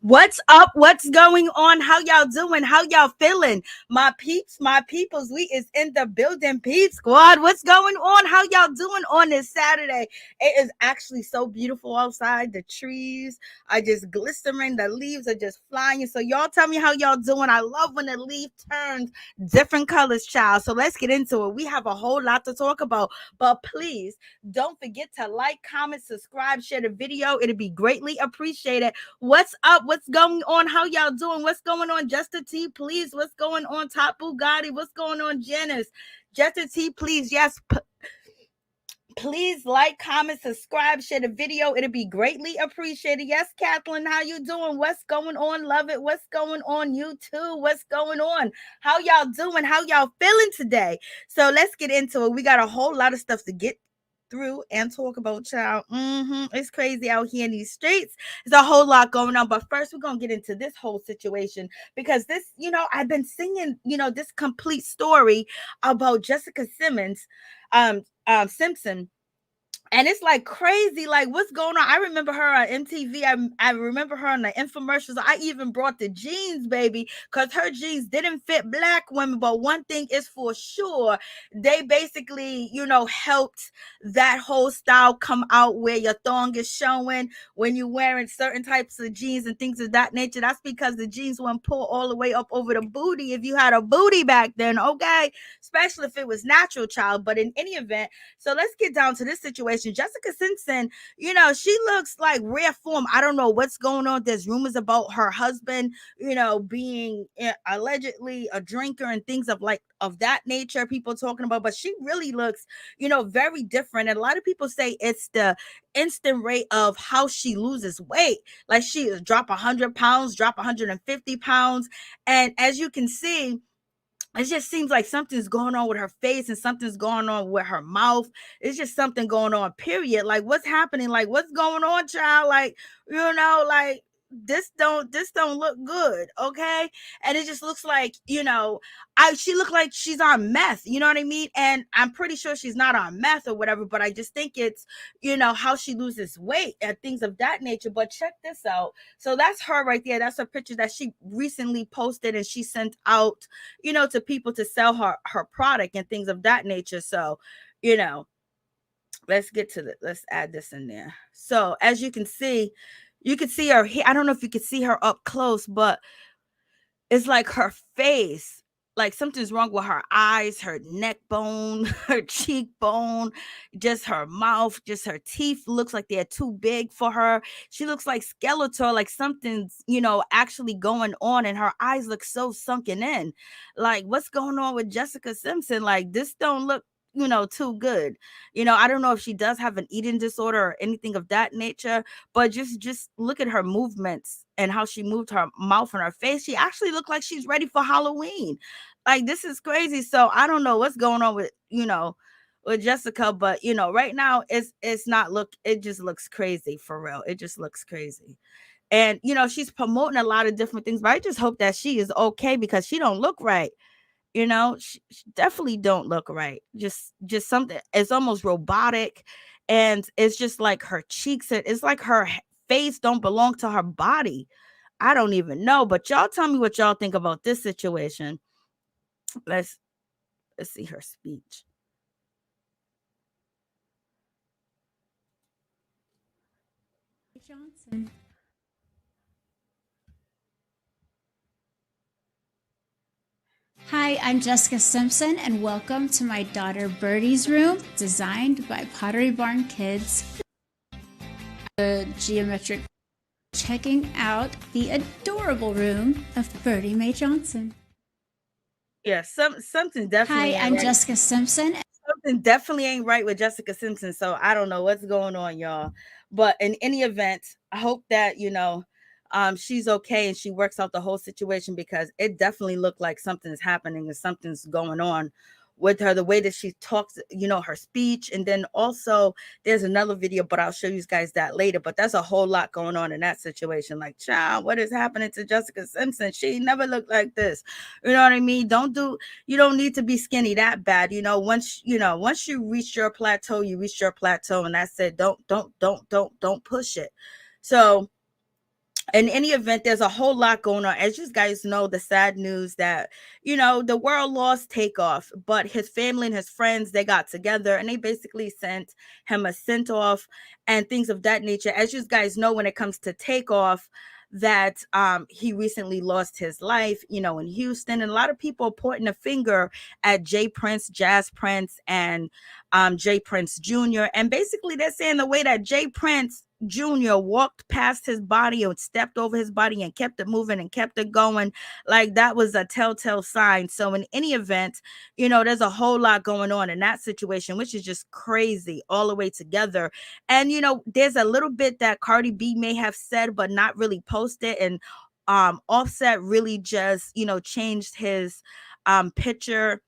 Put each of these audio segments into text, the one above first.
What's up? What's going on? How y'all doing? How y'all feeling? My peeps, my peoples, we is in the building, peep squad. What's going on? How y'all doing on this Saturday? It is actually so beautiful outside. The trees are just glistening. The leaves are just flying. So y'all tell me how y'all doing. I love when the leaf turns different colors, child. So let's get into it. We have a whole lot to talk about, but please don't forget to like, comment, subscribe, share the video. It'd be greatly appreciated. What's up? What's going on? How y'all doing? What's going on? Justin T, please. What's going on? Top Bugatti. What's going on? Janice. Justin T, please. Yes. Please like, comment, subscribe, share the video. It'll be greatly appreciated. Yes, Kathleen, how you doing? What's going on? Love it. What's going on? You too. What's going on? How y'all doing? How y'all feeling today? So let's get into it. We got a whole lot of stuff to get through and talk about, child. It's crazy out here in these streets. There's a whole lot going on, but first we're gonna get into this whole situation because this, I've been singing, this complete story about Jessica Simpson. And it's like crazy, like what's going on? I remember her on MTV. I remember her on the infomercials. I even brought the jeans, baby, because her jeans didn't fit black women. But one thing is for sure, they basically, helped that whole style come out where your thong is showing when you're wearing certain types of jeans and things of that nature. That's because the jeans wouldn't pull all the way up over the booty if you had a booty back then, okay? Especially if it was natural, child. But in any event, so let's get down to this situation. Jessica Simpson, she looks like rare form. I don't know what's going on. There's rumors about her husband, being allegedly a drinker and things of that nature. People talking about, but she really looks, very different. And a lot of people say it's the instant rate of how she loses weight. Like she drop 100 pounds, drop 150 pounds. And as you can see, it just seems like something's going on with her face and something's going on with her mouth. It's just something going on, period. Like what's happening? Like what's going on, child? Like, like this don't look good, okay? And it just looks like, she looked like she's on meth, you know what I mean? And I'm pretty sure she's not on meth or whatever, but I just think it's, how she loses weight and things of that nature. But check this out. So that's her right there. That's a picture that she recently posted and she sent out, to people to sell her product and things of that nature. So, let's get to let's add this in there. So as you can see her here. I don't know if you could see her up close, but it's like her face, like something's wrong with her eyes, her neck bone, her cheekbone, just her mouth, just her teeth looks like they're too big for her. She looks like skeletal, like something's, actually going on, and her eyes look so sunken in. Like what's going on with Jessica Simpson? Like this don't look too good. I don't know if she does have an eating disorder or anything of that nature, but just look at her movements and how she moved her mouth and her face. She actually looked like she's ready for Halloween. Like this is crazy. So I don't know what's going on with Jessica, but right now it just looks crazy, for real. It just looks crazy. And she's promoting a lot of different things, but I just hope that she is okay because she don't look right. She definitely don't look right. Just something, it's almost robotic, and it's just like her cheeks, it's like her face don't belong to her body. I don't even know, but y'all tell me what y'all think about this situation. Let's see her speech. Johnson. Hi, I'm Jessica Simpson, and welcome to my daughter Birdie's room, designed by Pottery Barn Kids. The geometric, checking out the adorable room of Birdie Mae Johnson. Yeah, something definitely. Hi, I'm right. Jessica Simpson. Something definitely ain't right with Jessica Simpson, so I don't know what's going on, y'all. But in any event, I hope that she's okay and she works out the whole situation, because it definitely looked like something's happening and something's going on with her, the way that she talks, her speech. And then also there's another video, but I'll show you guys that later. But there's a whole lot going on in that situation. Like, child, what is happening to Jessica Simpson? She never looked like this. You know what I mean? You don't need to be skinny that bad. Once you reach your plateau, you reach your plateau, and that's it. Don't push it. So in any event, there's a whole lot going on. As you guys know, the sad news that, the world lost Takeoff, but his family and his friends, they got together and they basically sent him a sent off and things of that nature. As you guys know, when it comes to Takeoff, that he recently lost his life, in Houston, and a lot of people are pointing a finger at Jay Prince, Jazz Prince, and Jay Prince Jr. And basically they're saying the way that Jay Prince Jr. walked past his body or stepped over his body and kept it moving and kept it going, like that was a telltale sign. So in any event, there's a whole lot going on in that situation, which is just crazy all the way together. And there's a little bit that Cardi B may have said but not really posted, and Offset really just changed his picture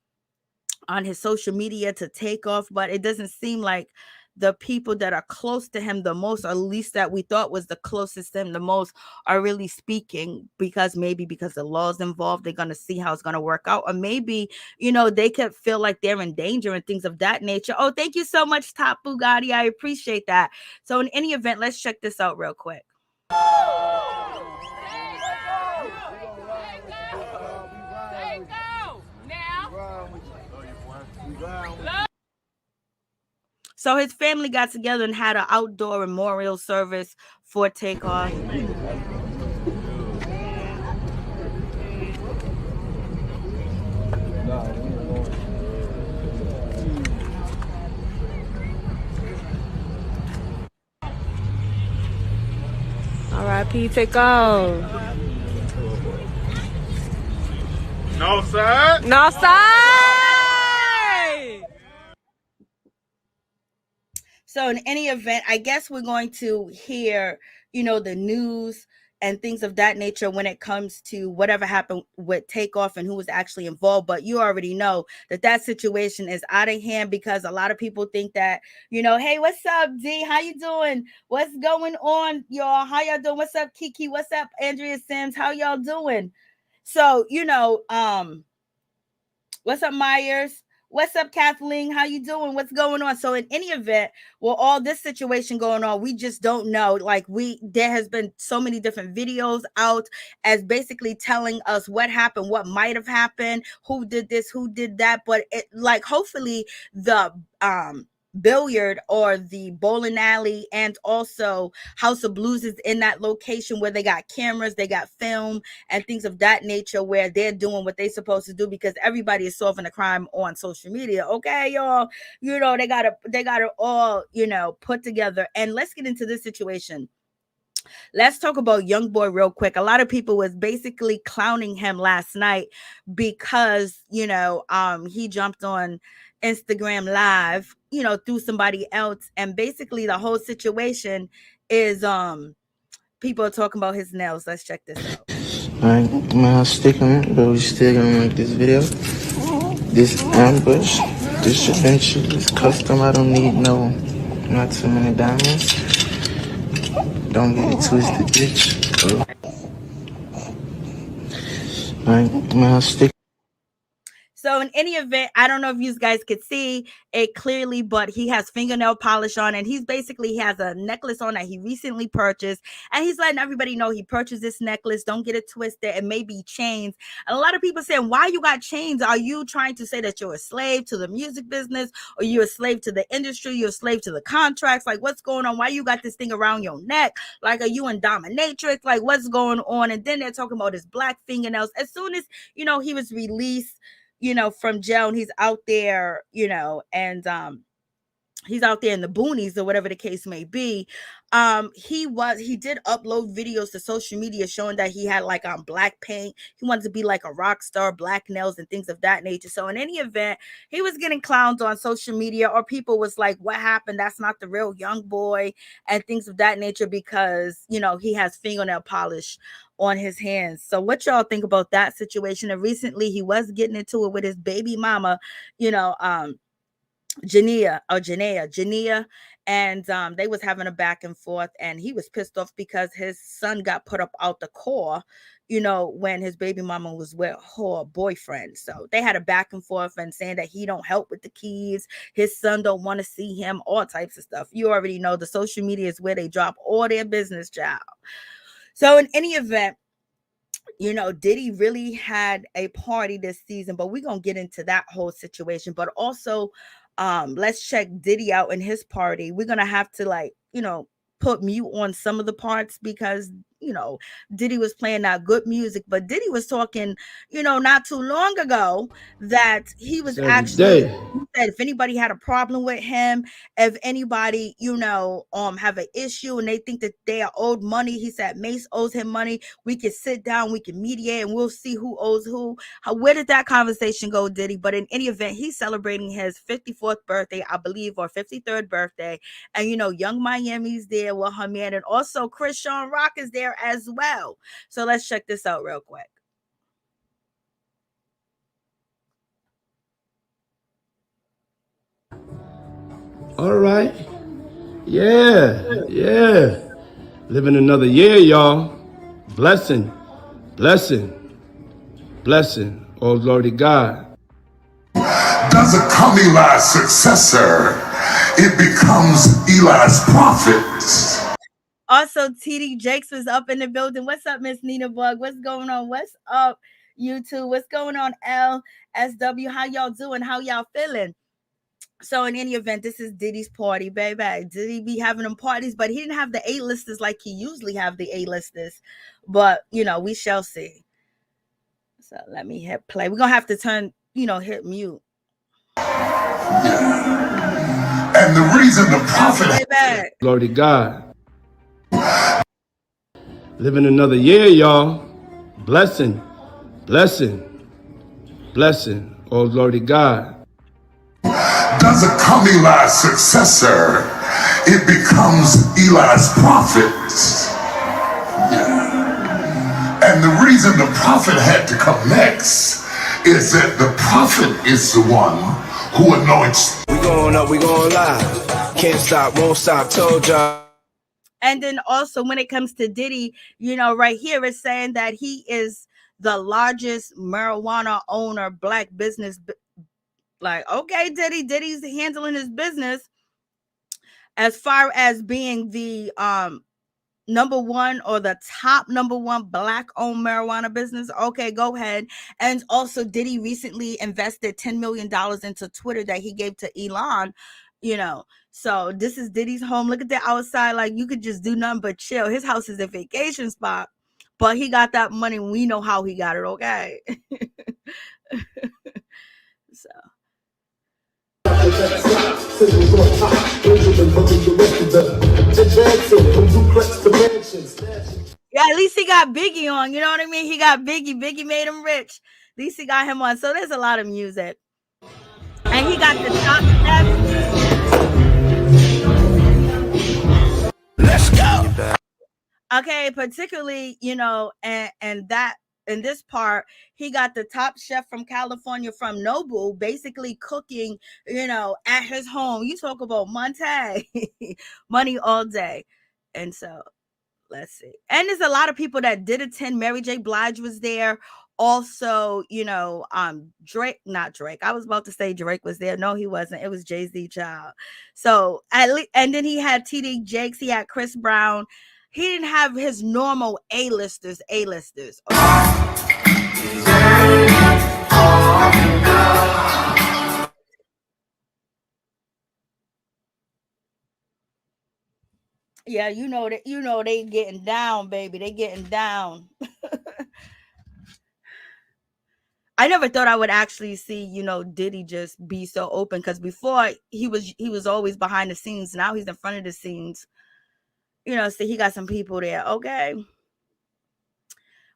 on his social media to Takeoff, but it doesn't seem like the people that are close to him the most, or at least that we thought was the closest to him the most, are really speaking, because maybe because the law's involved, they're going to see how it's going to work out, or maybe they could feel like they're in danger and things of that nature. Oh, thank you so much, Top Bugatti, I appreciate that. So in any event, let's check this out real quick. So his family got together and had an outdoor memorial service for Takeoff. R.I.P. Takeoff. No, sir. No, sir. So in any event, I guess we're going to hear, the news and things of that nature when it comes to whatever happened with Takeoff and who was actually involved. But you already know that situation is out of hand, because a lot of people think that, hey, what's up, D? How you doing? What's going on, y'all? How y'all doing? What's up, Kiki? What's up, Andrea Sims? How y'all doing? So, what's up, Myers? What's up, Kathleen? How you doing? What's going on? So in any event, well, all this situation going on, we just don't know. Like there has been so many different videos out as basically telling us what happened, what might have happened, who did this, who did that. But hopefully the billiard or the bowling alley and also House of Blues is in that location where they got cameras, they got film and things of that nature, where they're doing what they're supposed to do, because everybody is solving a crime on social media. Okay, y'all, they got it all, put together. And let's get into this situation. Let's talk about YoungBoy real quick. A lot of people was basically clowning him last night because, he jumped on Instagram Live, through somebody else. And basically the whole situation is people are talking about his nails. Let's check this out. Alright, my stick on it, but we still gonna make this video. This ambush, this adventure, this custom. I don't need not too many diamonds. Don't get it twisted, bitch. Alright, my stick. So in any event, I don't know if you guys could see it clearly, but he has fingernail polish on, and he has a necklace on that he recently purchased, and he's letting everybody know he purchased this necklace. Don't get it twisted. It may be chains. And a lot of people saying, why you got chains? Are you trying to say that you're a slave to the music business, or you're a slave to the industry? You're a slave to the contracts? Like, what's going on? Why you got this thing around your neck? Like, are you in dominatrix? Like, what's going on? And then they're talking about his black fingernails. As soon as, he was released, from jail, and he's out there, and he's out there in the boonies or whatever the case may be. He did upload videos to social media showing that he had black paint. He wanted to be like a rock star, black nails and things of that nature. So in any event, he was getting clowned on social media, or people was like, what happened? That's not the real YoungBoy and things of that nature, because he has fingernail polish on his hands. So what y'all think about that situation? And recently he was getting into it with his baby mama, Jania, and they was having a back and forth, and he was pissed off because his son got put up out the car, when his baby mama was with her boyfriend. So they had a back and forth, and saying that he don't help with the kids, his son don't want to see him, all types of stuff. You already know the social media is where they drop all their business, child. So in any event, you know, Diddy really had a party this season, but we're gonna get into that whole situation. But also, let's check Diddy out in his party. We're gonna have to, like, you know, put mute on some of the parts because, you know, Diddy was playing that good music, but Diddy was talking, you know, not too long ago that he was actually, he said if anybody had a problem with him, if anybody, you know, have an issue and they think that they are owed money, he said Mace owes him money. We can sit down, we can mediate, and we'll see who owes who. Where did that conversation go, Diddy? But in any event, he's celebrating his 54th birthday, I believe, or 53rd birthday. And, you know, Young Miami's there with her man, and also Chrisean Rock is there as well. So let's check this out real quick. All right. Yeah. Living another year, y'all. Blessing. Oh, Lord of God. Doesn't come Eli's successor. It becomes Eli's prophet. Also, TD Jakes was up in the building. What's up, Miss Nina Bug? What's going on? What's up, YouTube? What's going on, LSW? How y'all doing? How y'all feeling? So in any event, this is Diddy's party, baby. Diddy be having them parties, but he didn't have the A-listers like he usually have the A-listers. But, you know, we shall see. So let me hit play. We're going to have to turn, you know, hit mute. And the reason the prophet... Lord of God. Living another year, y'all. Blessing. Oh, Lord of God. Doesn't come Eli's successor. It becomes Eli's prophet. And the reason the prophet had to come next is that the prophet is the one who anoints. We going up, we going live. Can't stop, won't stop, told y'all. And then also when it comes to Diddy, you know, right here it's saying that he is the largest marijuana owner, black business. Like, okay, Diddy's handling his business as far as being the number one or the top number one black owned marijuana business. Okay, go ahead. And also Diddy recently invested $10 million into Twitter that he gave to Elon, you know. So this is Diddy's home. Look at the outside. Like, you could just do nothing but chill. His house is a vacation spot, but he got that money. We know how he got it. Okay. So yeah, at least he got Biggie on. You know what I mean? He got Biggie. Biggie made him rich. At least he got him on. So there's a lot of music. And he got the top chef. Let's go. Okay, particularly, you know, and that in this part, he got the top chef from California, from Noble, basically cooking, you know, at his home. You talk about Monte, money all day. And so let's see. And there's a lot of people that did attend. Mary J. Blige was there. Also, you know, not Drake. I was about to say Drake was there. No, he wasn't. It was Jay-Z, child. So at least, and then he had TD Jakes, he had Chris Brown. He didn't have his normal A-listers. Okay. Yeah, you know they getting down, baby. They getting down. I never thought I would actually see, you know, Diddy just be so open, because before he was always behind the scenes. Now he's in front of the scenes. You know, so he got some people there. Okay.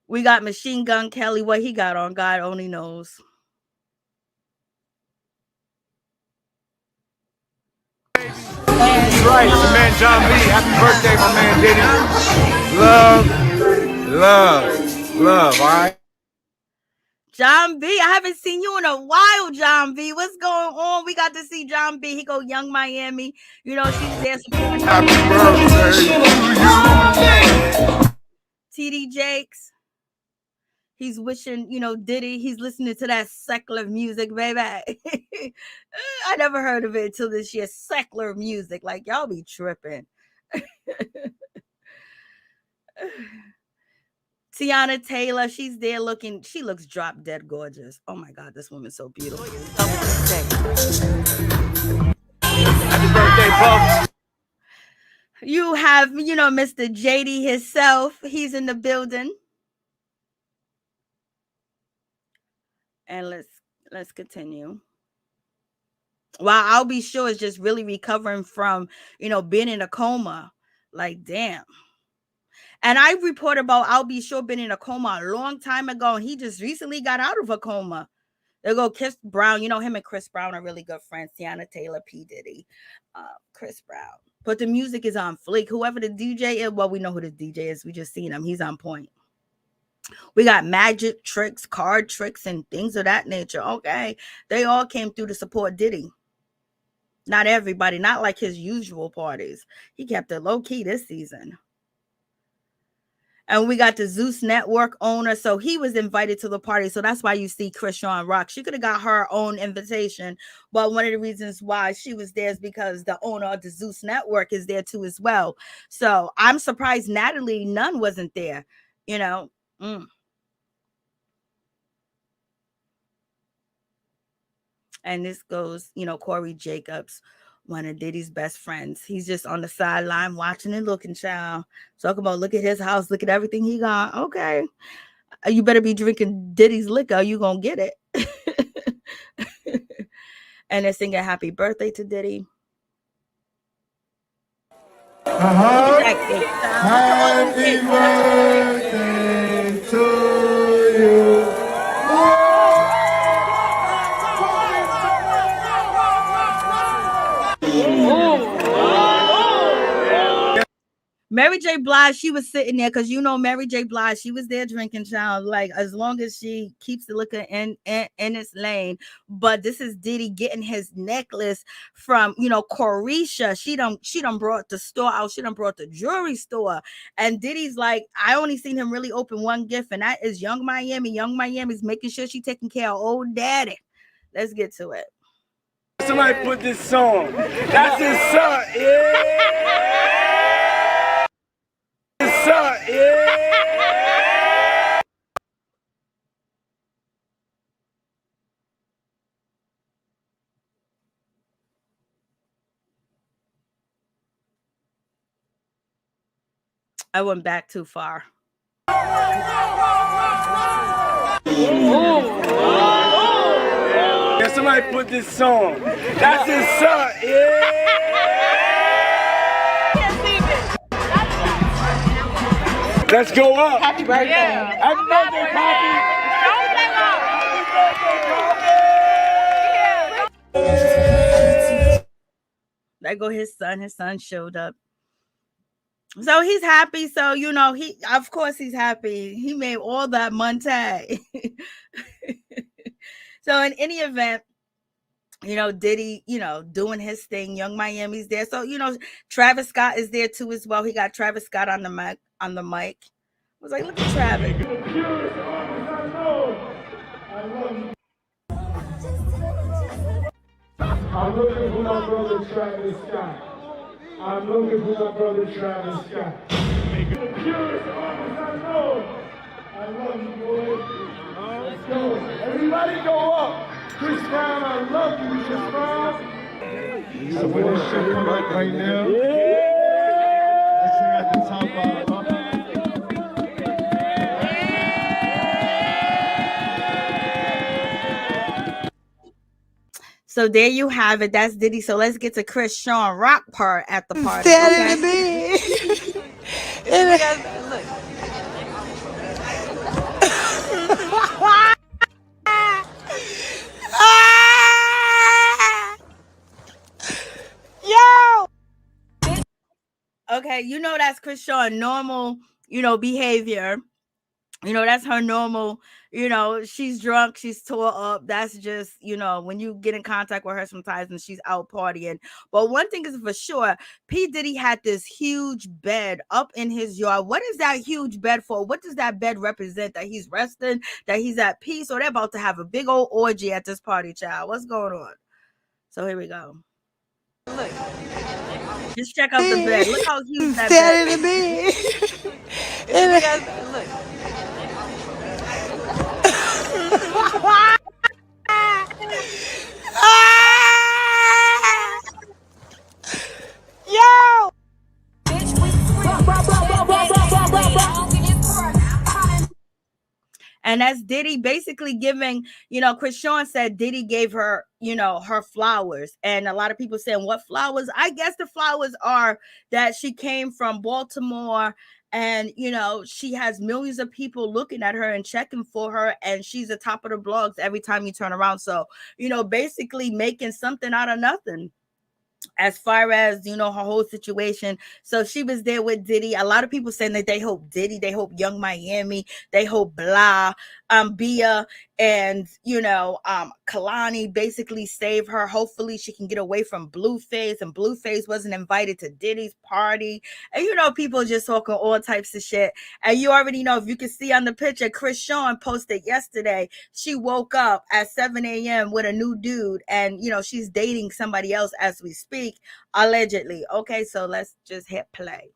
We got Machine Gun Kelly. What he got on, God only knows. That's right, it's your man John B. Happy birthday, my man Diddy. Love, all right? John B, I haven't seen you in a while, John B. What's going on? We got to see John B. He go Young Miami. You know, she's there. Happy birthday. TD Jakes. He's wishing, you know, Diddy. He's listening to that secular music, baby. I never heard of it until this year. Secular music. Like, y'all be tripping. Teyana Taylor, she's there looking, she looks drop dead gorgeous. Oh my God, this woman's so beautiful. Happy birthday, Puff. You have, Mr. JD himself. He's in the building. And let's continue. While I'll be sure is just really recovering from, being in a coma. Like, damn. And I reported about I'll be sure been in a coma a long time ago, and he just recently got out of a coma. They go Chris Brown. Him and Chris Brown are really good friends. Teyana Taylor, P. Diddy, Chris Brown. But the music is on fleek. Whoever the DJ is, well, we know who the DJ is. We just seen him. He's on point. We got magic tricks, card tricks, and things of that nature. Okay. They all came through to support Diddy. Not everybody, not like his usual parties. He kept it low key this season. And we got the Zeus Network owner. So he was invited to the party. So that's why you see Chrisean Rock. She could have got her own invitation. But one of the reasons why she was there is because the owner of the Zeus Network is there too as well. So I'm surprised Natalie Nunn wasn't there. And this goes, Corey Jacobs, one of Diddy's best friends. He's just on the sideline watching and looking, child. Talk about, look at his house, look at everything he got. Okay. You better be drinking Diddy's liquor. You gonna get it. And they're singing happy birthday to Diddy. Happy birthday to you. Mary J. Blige, she was sitting there because Mary J. Blige, she was there drinking, child. Like, as long as she keeps the liquor in its lane. But this is Diddy getting his necklace from Caresha. She done brought the store out. She done brought the jewelry store. And Diddy's like, I only seen him really open one gift, and that is Young Miami. Young Miami's making sure she taking care of old daddy. Let's get to it. Somebody put this song. That's his son. Yeah. I went back too far. Yeah, somebody put this song. That's his son. Yeah. Let's go up. Happy birthday. Yeah. Happy birthday, Poppy. There go his son. His son showed up. So he's happy. So, of course he's happy. He made all that money. So in any event, Diddy, doing his thing. Young Miami's there. So, Travis Scott is there too as well. He got Travis Scott on the mic. I was like, look at Travis. I'm looking for my brother Travis Scott. I'm looking for my brother Travis Scott. The purest artists I know. I love you, boys. Let's go. Everybody go up. Chris Brown, I love you, Chris Brown. So when this shit come out right now, let's sing at the top of So there you have it. That's Diddy. So let's get to Chrisean Rock part at the party. Okay? Okay, that's Chrisean normal, behavior. That's her normal, she's drunk, she's tore up. That's just, when you get in contact with her sometimes and she's out partying. But one thing is for sure, P. Diddy had this huge bed up in his yard. What is that huge bed for? What does that bed represent? That he's resting, that he's at peace, or they're about to have a big old orgy at this party, child? What's going on? So here we go. Look. Just check out the bed. Look how huge that bed is. Look. Ah! Yo! And that's Diddy basically giving, Chrisean said Diddy gave her, her flowers. And a lot of people saying, what flowers? I guess the flowers are that she came from Baltimore and, she has millions of people looking at her and checking for her. And she's the top of the blogs every time you turn around. So, basically making something out of nothing. As far as her whole situation. So she was there with Diddy. A lot of people saying that they hope Diddy, they hope Young Miami, they hope Bia and Kalani basically save her. Hopefully she can get away from Blueface, and Blueface wasn't invited to Diddy's party. And people just talking all types of shit. And you already know, if you can see on the picture, Chrisean posted yesterday, she woke up at 7 a.m. with a new dude, and she's dating somebody else as we speak, allegedly. Okay, so let's just hit play.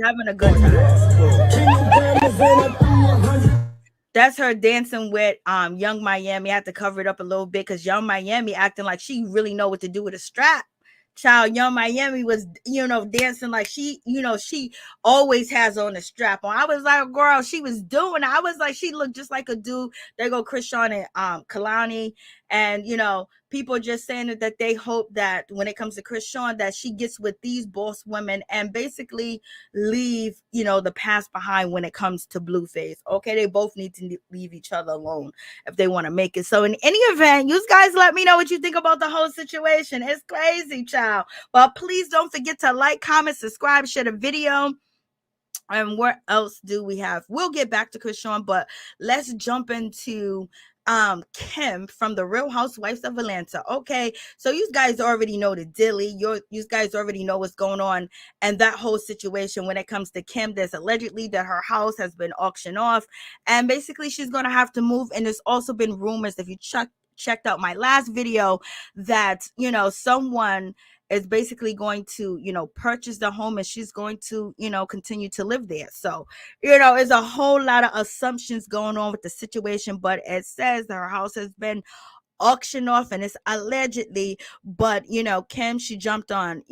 Having a good time. That's her dancing with Young Miami. I had to cover it up a little bit because Young Miami acting like she really know what to do with a strap. Child, Young Miami was, dancing like she always has on a strap on. I was like, girl, she was doing it. I was like, she looked just like a dude. There go Chrisean and Kalani. And, people just saying that they hope that when it comes to Chrisean, that she gets with these boss women and basically leave, the past behind when it comes to Blueface. Okay, they both need to leave each other alone if they want to make it. So in any event, you guys let me know what you think about the whole situation. It's crazy, child. But please don't forget to like, comment, subscribe, share the video. And what else do we have? We'll get back to Chrisean, but let's jump into Kim from the Real Housewives of Atlanta. Okay, so you guys already know the dilly. You guys already know what's going on and that whole situation when it comes to Kim. There's allegedly that her house has been auctioned off, and basically she's gonna have to move. And there's also been rumors, if you checked out my last video, that someone is basically going to purchase the home, and she's going to continue to live there. So there's a whole lot of assumptions going on with the situation, but it says that her house has been auctioned off, and it's allegedly, but Kim, she jumped on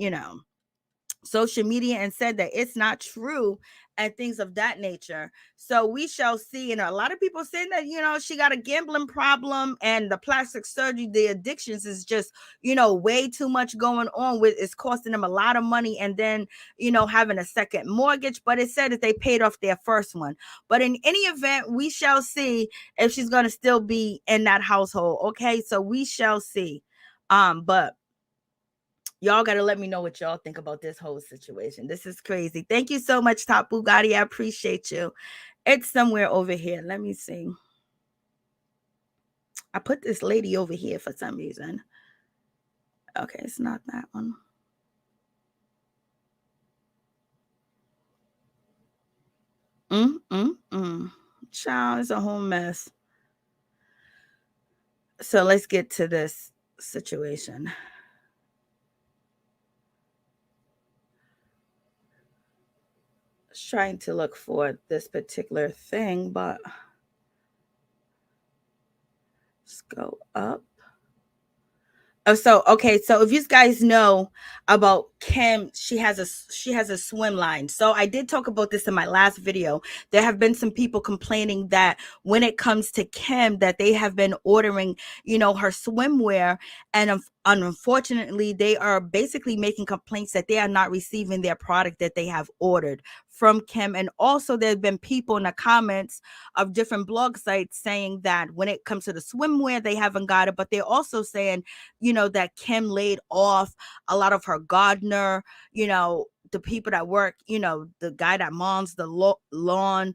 social media and said that it's not true and things of that nature. So we shall see. And a lot of people saying that she got a gambling problem, and the plastic surgery, the addictions is just way too much going on with. It's costing them a lot of money, and then having a second mortgage. But it said that they paid off their first one. But in any event, we shall see if she's going to still be in that household. Okay, so we shall see. But y'all got to let me know what y'all think about this whole situation. This is crazy. Thank you so much, Top Bugatti. I appreciate you. It's somewhere over here. Let me see. I put this lady over here for some reason. Okay, it's not that one. Child, it's a whole mess. So let's get to this situation. Trying to look for this particular thing, but let's go up. Oh, so okay, so if you guys know about Kim, she has a swim line. So I did talk about this in my last video. There have been some people complaining that when it comes to Kim, that they have been ordering, her swimwear, and unfortunately, they are basically making complaints that they are not receiving their product that they have ordered from Kim. And also there have been people in the comments of different blog sites saying that when it comes to the swimwear, they haven't got it, but they're also saying, that Kim laid off a lot of her gardener, the people that work, the guy that mows the lawn,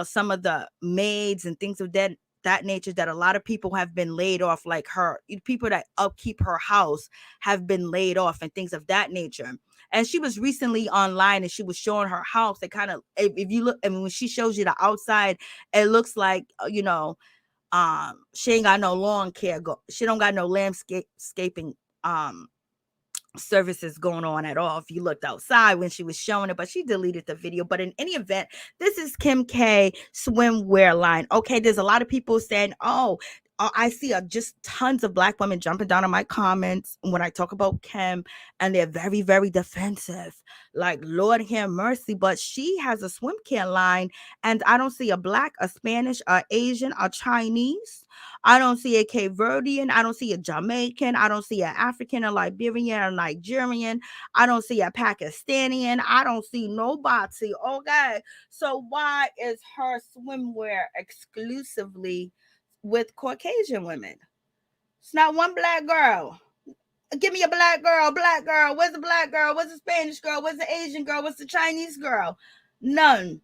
some of the maids and things of that nature, that a lot of people have been laid off, like her people that upkeep her house have been laid off and things of that nature. And she was recently online and she was showing her house. It kind of, if you look, I mean, when she shows you the outside, it looks like, she ain't got no lawn care. She don't got no landscaping services going on at all if you looked outside when she was showing it, but she deleted the video. But in any event, this is Kim K swimwear line. Okay, there's a lot of people saying, I see just tons of black women jumping down on my comments when I talk about Kim, and they're very, very defensive. Like, Lord have mercy, but she has a swim care line, and I don't see a black, a Spanish, a Asian, a Chinese. I don't see a Cape Verdean. I don't see a Jamaican. I don't see an African, a Liberian, a Nigerian. I don't see a Pakistani. I don't see nobody. Okay. So why is her swimwear exclusively with Caucasian women? It's not one black girl. Give me a black girl. Black girl. Where's the black girl? Where's the Spanish girl? Where's the Asian girl? Where's the Chinese girl? None.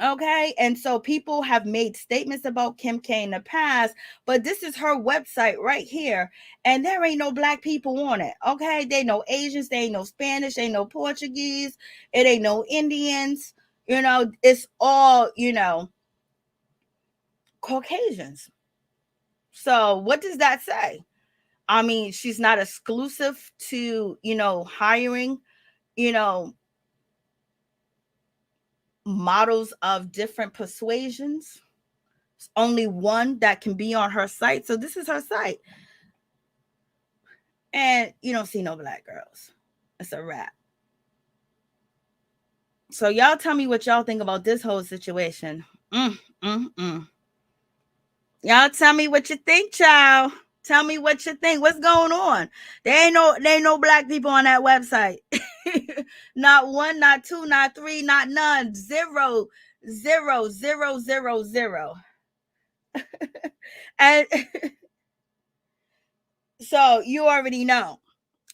Okay, and so people have made statements about Kim K in the past, but this is her website right here, and there ain't no black people on it. Okay, they ain't no Asians, they ain't no Spanish, they ain't no Portuguese, it ain't no Indians. It's all Caucasians. So what does that say? I mean, she's not exclusive to hiring models of different persuasions. It's only one that can be on her site. So this is her site. And you don't see no black girls. It's a wrap. So y'all tell me what y'all think about this whole situation. Y'all tell me what you think, child. Tell me what you think. What's going on? There ain't no black people on that website. Not one, not two, not three, not none. 0, 0, 0, 0, 0. And so you already know.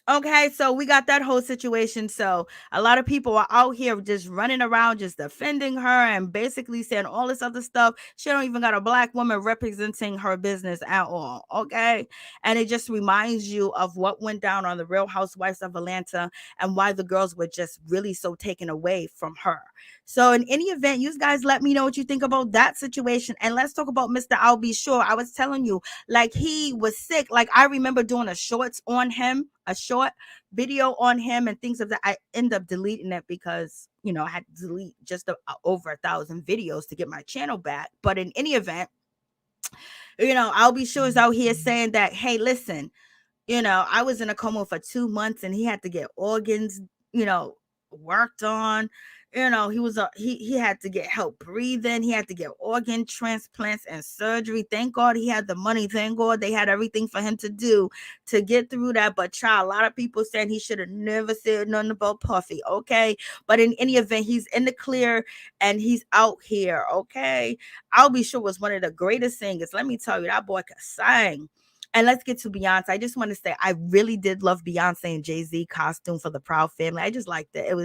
Okay, so we got that whole situation. So a lot of people are out here just running around, just defending her and basically saying all this other stuff. She don't even got a black woman representing her business at all. Okay, and it just reminds you of what went down on the Real Housewives of Atlanta and why the girls were just really so taken away from her. So in any event, you guys let me know what you think about that situation. And let's talk about Mr. I'll Be Sure. I was telling you, like, he was sick. Like, I remember doing a short video on him and things of that. I end up deleting it because, I had to delete just over 1,000 videos to get my channel back. But in any event, I'll Be Sure is out here saying that, hey, listen, I was in a coma for 2 months and he had to get organs, worked on. He had to get help breathing. He had to get organ transplants and surgery. Thank God he had the money. Thank God they had everything for him to do to get through that. But child, a lot of people saying he should have never said nothing about Puffy. Okay. But in any event, he's in the clear and he's out here. Okay. I'll Be Sure was one of the greatest singers. Let me tell you, that boy could sing. And let's get to Beyonce. I just want to say I really did love Beyonce and Jay-Z costume for the Proud Family. I just liked it. It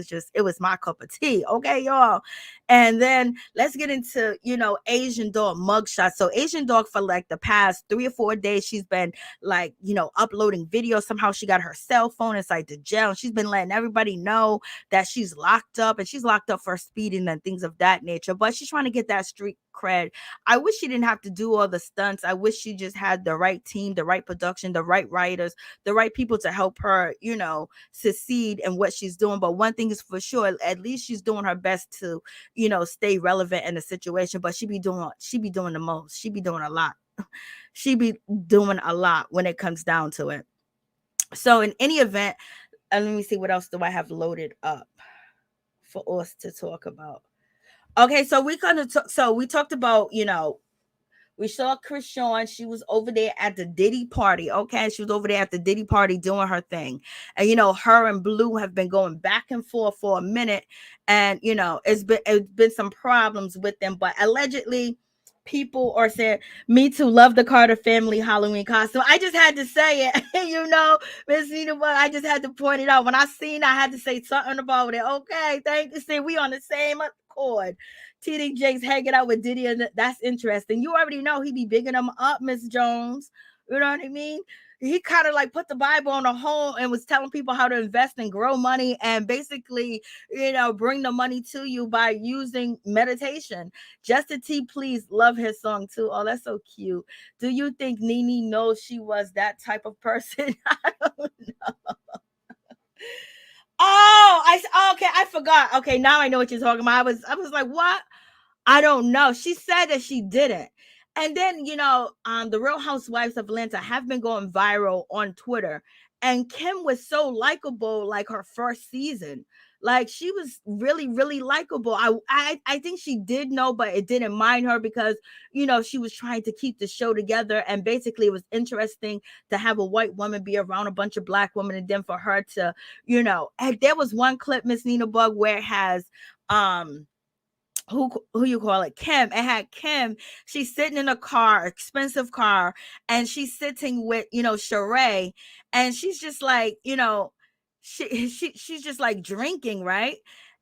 was my cup of tea. Okay, y'all. And then let's get into, Asian Dog mugshot. So Asian Dog, for like the past 3 or 4 days, she's been like, uploading videos. Somehow she got her cell phone inside the jail. And she's been letting everybody know that she's locked up, and she's locked up for speeding and things of that nature. But she's trying to get that street cred. I wish she didn't have to do all the stunts. I wish she just had the right team, the right production, the right writers, the right people to help her, succeed in what she's doing. But one thing is for sure, at least she's doing her best to, stay relevant in the situation. But she be doing the most. She be doing a lot. She be doing a lot when it comes down to it. So in any event, let me see what else do I have loaded up for us to talk about. Okay, so we talked about, we saw Chrisean. She was over there at the Diddy party. Okay, she was over there at the Diddy party doing her thing. And her and Blue have been going back and forth for a minute. And it's been some problems with them, but allegedly people are saying, me too, love the Carter family Halloween costume. I just had to say it. Miss Nina, I just had to point it out. When I seen, I had to say something about it. Okay, thank you. See, we on the same accord. TD Jakes hanging out with Diddy, and that's interesting. You already know he be bigging them up, Miss Jones. You know what I mean? He kind of like put the Bible on a hole and was telling people how to invest and grow money and basically, bring the money to you by using meditation. Justin T, please, love his song too. Oh, that's so cute. Do you think Nene knows she was that type of person? I don't know. Okay, I forgot. Okay, now I know what you're talking about. I was like, what? I don't know. She said that she didn't. And then, the Real Housewives of Atlanta have been going viral on Twitter. And Kim was so likable, like her first season. Like she was really, really likable. I think she did know, but it didn't mind her because, she was trying to keep the show together. And basically it was interesting to have a white woman be around a bunch of black women. And then for her to, and there was one clip, Miss Nina Bug, where it has, who you call it, Kim. It had Kim. She's sitting in a car, expensive car, and she's sitting with Sheree, and she's just like she's just like drinking, right?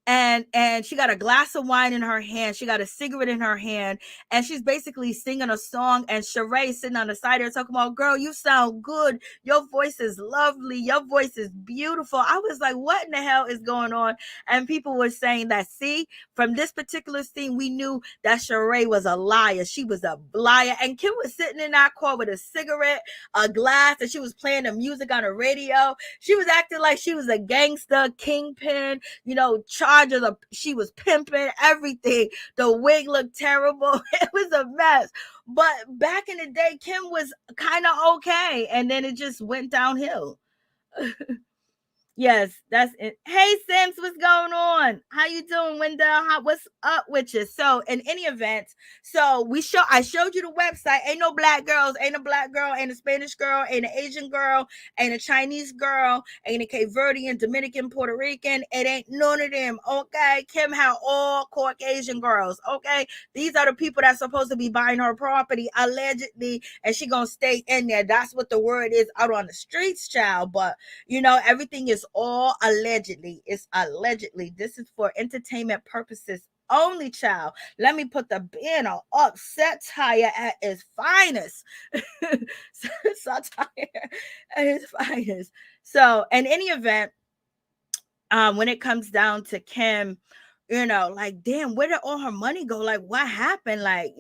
And she got a glass of wine in her hand. She got a cigarette in her hand, and she's basically singing a song. And Sheree sitting on the side there talking about, girl, you sound good. Your voice is lovely. Your voice is beautiful. I was like, what in the hell is going on? And people were saying that, see, from this particular scene, we knew that Sheree was a liar. She was a liar. And Kim was sitting in that car with a cigarette, a glass, and she was playing the music on the radio. She was acting like she was a gangster, kingpin, she was pimping everything. The wig looked terrible. It was a mess. But back in the day, Kim was kind of okay. And then it just went downhill. Yes, that's it. Hey, Sims, what's going on? How you doing, Wendell? What's up with you? So, in any event, I showed you the website. Ain't no black girls, ain't a black girl, ain't a Spanish girl, ain't an Asian girl, ain't a Chinese girl, ain't a Cape Verdean, Dominican, Puerto Rican. It ain't none of them. Okay, Kim had all Caucasian girls. Okay, these are the people that's supposed to be buying her property allegedly, and she gonna stay in there. That's what the word is out on the streets, child. But everything is all allegedly. It's allegedly. This is for entertainment purposes only, child. Let me put the banner up. Satire at its finest. Satire at its finest. So, in any event, when it comes down to Kim, like, damn, where did all her money go? Like, what happened? Like,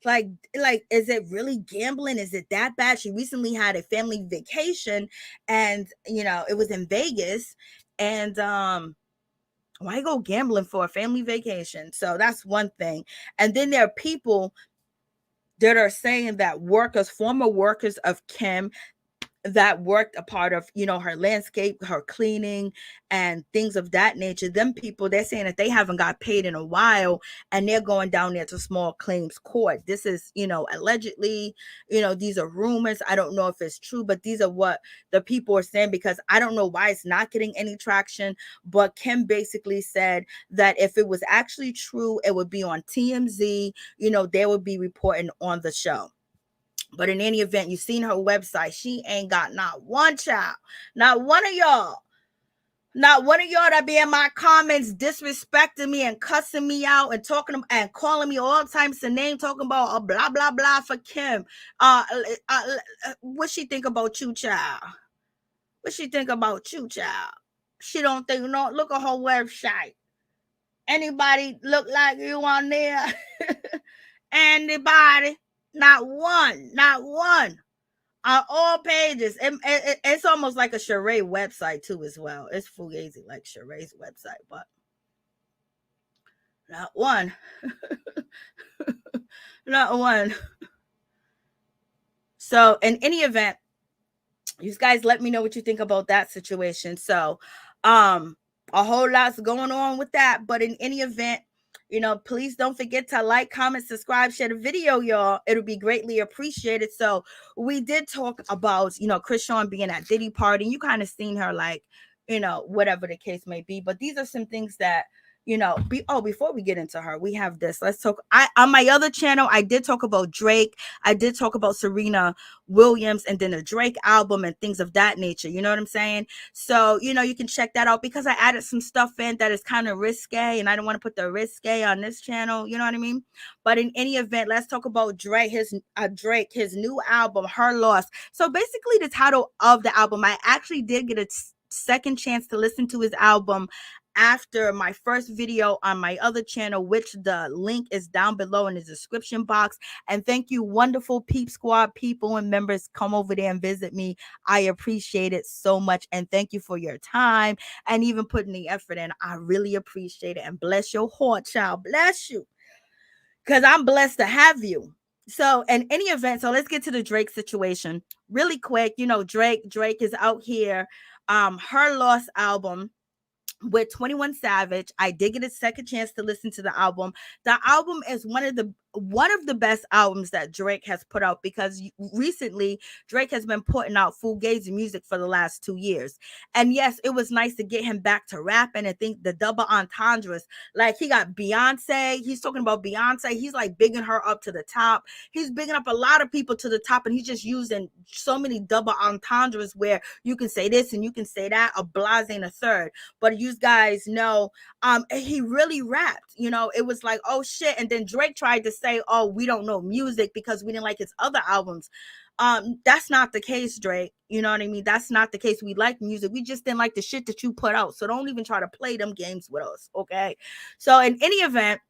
like, is it really gambling? Is it that bad? She recently had a family vacation, and it was in Vegas, and why go gambling for a family vacation? So that's one thing. And then there are people that are saying that former workers of Kim that worked a part of, her landscape, her cleaning and things of that nature. Them people, they're saying that they haven't got paid in a while, and they're going down there to small claims court. This is, allegedly, these are rumors. I don't know if it's true, but these are what the people are saying, because I don't know why it's not getting any traction. But Kim basically said that if it was actually true, it would be on TMZ, they would be reporting on the show. But in any event, you've seen her website. She ain't got not one child, not one of y'all that be in my comments disrespecting me and cussing me out and talking and calling me all types of names, talking about blah blah blah for Kim. What she think about you, child? What she think about you, child? She don't think. No, look at her website. Anybody look like you on there? Anybody? Not one on all pages. It's almost like a Sheree website too as well. It's fugazi like Sheree's website, but not one. Not one. So in any event, you guys let me know what you think about that situation. So a whole lot's going on with that, but in any event, please don't forget to like, comment, subscribe, share the video, y'all. It'll be greatly appreciated. So we did talk about, Chrisean being at Diddy party. You kind of seen her, like, whatever the case may be. But these are some things that, before we get into her, we have this. Let's talk. On my other channel, I did talk about Drake. I did talk about Serena Williams and then the Drake album and things of that nature. You know what I'm saying? So, you can check that out, because I added some stuff in that is kind of risque, and I don't want to put the risque on this channel. You know what I mean? But in any event, let's talk about Drake, his new album, Her Loss. So basically the title of the album, I actually did get a second chance to listen to his album after my first video on my other channel, which the link is down below in the description box. And thank you, wonderful Peep Squad people and members. Come over there and visit me. I appreciate it so much. And thank you for your time and even putting the effort in. I really appreciate it. And bless your heart, child. Bless you. Because I'm blessed to have you. So in any event, so let's get to the Drake situation really quick. You know, Drake is out here. Her Lost album with 21 Savage. I did get a second chance to listen to the album. The album is one of the best albums that Drake has put out, because recently Drake has been putting out fugazi music for the last 2 years. And yes, it was nice to get him back to rapping. I think the double entendres, like he got Beyonce, he's talking about Beyonce, he's like bigging her up to the top. He's bigging up a lot of people to the top, and he's just using so many double entendres where you can say this and you can say that, a blase and a third. But you guys know, he really rapped, you know. It was like, oh shit. And then Drake tried to say, oh, we don't know music because we didn't like his other albums. That's not the case, Drake. You know what I mean? That's not the case. We like music. We just didn't like the shit that you put out. So don't even try to play them games with us. Okay. So in any event,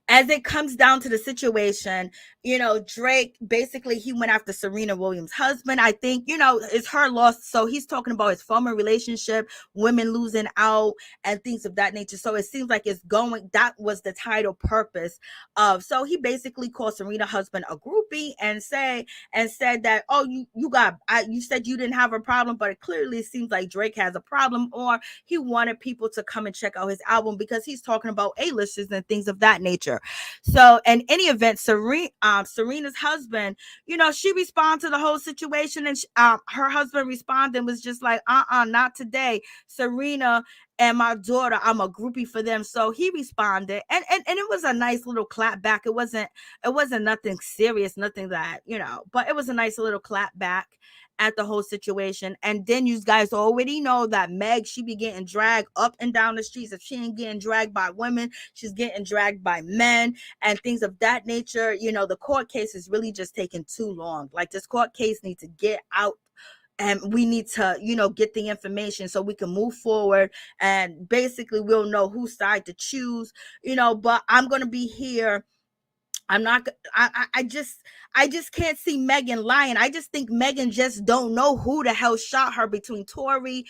as it comes down to the situation, you know, Drake basically, he went after Serena Williams' husband. I think, you know, it's her loss. So he's talking about his former relationship, women losing out and things of that nature. So it seems like it's going, that was the title purpose of, so he basically called Serena's husband a groupie and said that, oh, you said you didn't have a problem, but it clearly seems like Drake has a problem, or he wanted people to come and check out his album because he's talking about A-listers and things of that nature. So in any event, Serena's husband, you know, she responded to the whole situation, and her husband responded and was just like, not today. Serena and my daughter, I'm a groupie for them. So he responded, and it was a nice little clap back. It wasn't nothing serious, nothing that, you know, but it was a nice little clap back at the whole situation. And then you guys already know that Meg, she be getting dragged up and down the streets. If she ain't getting dragged by women, she's getting dragged by men and things of that nature. You know, the court case is really just taking too long. Like, this court case needs to get out, and we need to, you know, get the information so we can move forward, and basically we'll know whose side to choose, you know. But I'm going to be here. I'm not, I just can't see Megan lying. I just think Megan just don't know who the hell shot her, between Tori,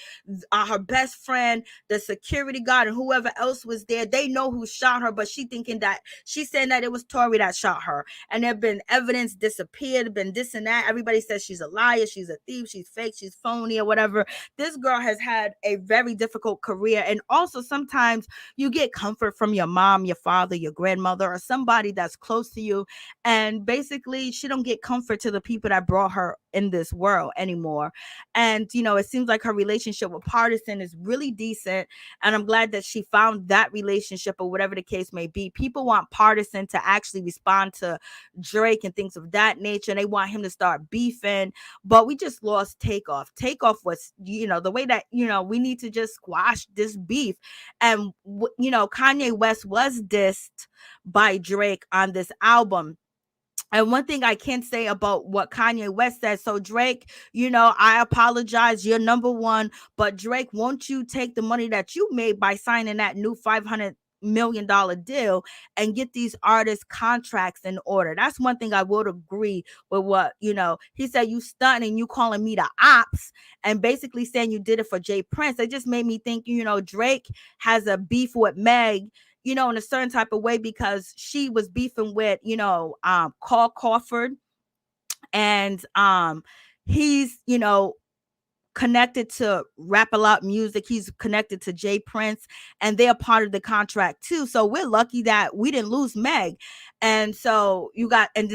her best friend, the security guard, and whoever else was there. They know who shot her, but she's saying that it was Tori that shot her. And there have been evidence disappeared, been this and that. Everybody says she's a liar, she's a thief, she's fake, she's phony, or whatever. This girl has had a very difficult career. And also sometimes you get comfort from your mom, your father, your grandmother, or somebody that's close to you, and basically she don't get comfort to the people that brought her in this world anymore. And you know, it seems like her relationship with Partisan is really decent, and I'm glad that she found that relationship, or whatever the case may be. People want Partisan to actually respond to Drake and things of that nature, and they want him to start beefing. But we just lost Takeoff. Takeoff was, you know, the way that, you know, we need to just squash this beef. And you know, Kanye West was dissed by Drake on this album. And one thing I can say about what Kanye West said, so Drake, you know, I apologize, you're number one, but Drake, won't you take the money that you made by signing that new $500 million deal and get these artists contracts in order? That's one thing I would agree with. What, you know, he said, you stunning, you calling me the ops, and basically saying you did it for Jay Prince. It just made me think, you know, Drake has a beef with Meg, you know, in a certain type of way, because she was beefing with, you know, Carl Crawford, and he's, you know, connected to Rap a Lot Music. He's connected to Jay Prince, and they're part of the contract too. So we're lucky that we didn't lose Meg. And so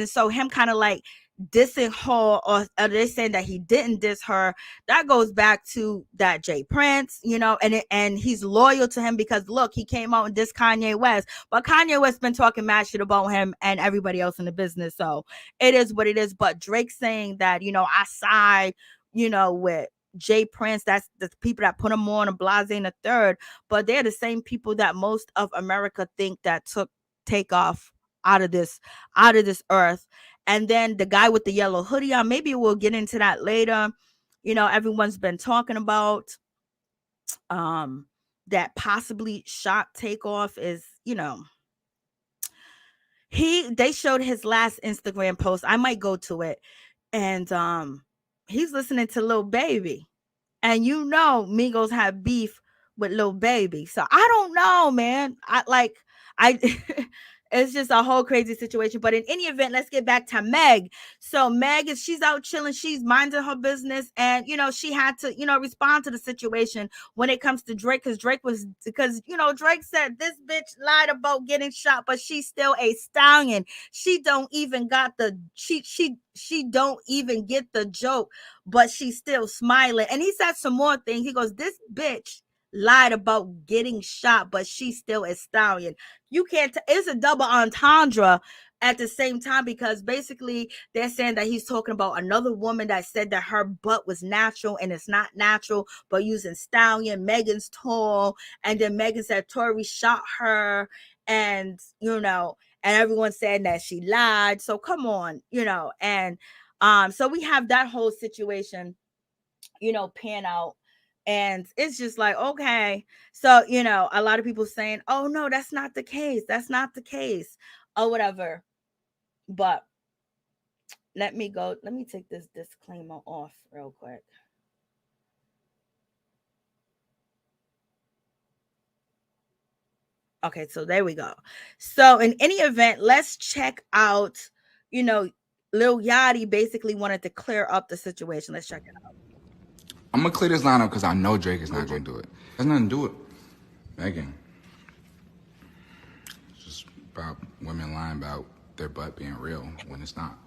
so him kind of like dissing her, or they're saying that he didn't diss her. That goes back to that Jay Prince, you know, and he's loyal to him because look, he came out and dissed Kanye West, but Kanye West been talking mad shit about him and everybody else in the business. So it is what it is. But Drake saying that, you know, I side, you know, with Jay Prince, that's the people that put him on, a blase and a third, but they're the same people that most of America think that took Takeoff out of this earth. And then the guy with the yellow hoodie on, maybe we'll get into that later. You know, everyone's been talking about that possibly shot Takeoff is, they showed his last Instagram post. I might go to it. And he's listening to Lil Baby. And Migos have beef with Lil Baby. So I don't know, man. I it's just a whole crazy situation. But in any event, let's get back to Meg. So Meg she's out chilling, she's minding her business, and she had to, respond to the situation when it comes to Drake, because Drake said this bitch lied about getting shot, but she's still a stallion. She don't even got the she don't even get the joke, but she's still smiling. And he said some more things. He goes, this bitch lied about getting shot, but she's still a stallion. You can't, it's a double entendre at the same time, because basically they're saying that he's talking about another woman that said that her butt was natural and it's not natural, but using stallion. Megan's tall, and then Megan said Tory shot her, and and everyone said that she lied. So come on, and so we have that whole situation pan out. And it's just like, okay. So, a lot of people saying, oh, no, that's not the case. That's not the case, or whatever. But let me take this disclaimer off real quick. Okay, so there we go. So in any event, let's check out, Lil Yachty basically wanted to clear up the situation. Let's check it out. I'm gonna clear this line up because I know Drake is not gonna do it. There's nothing to do with Megan. It's just about women lying about their butt being real when it's not.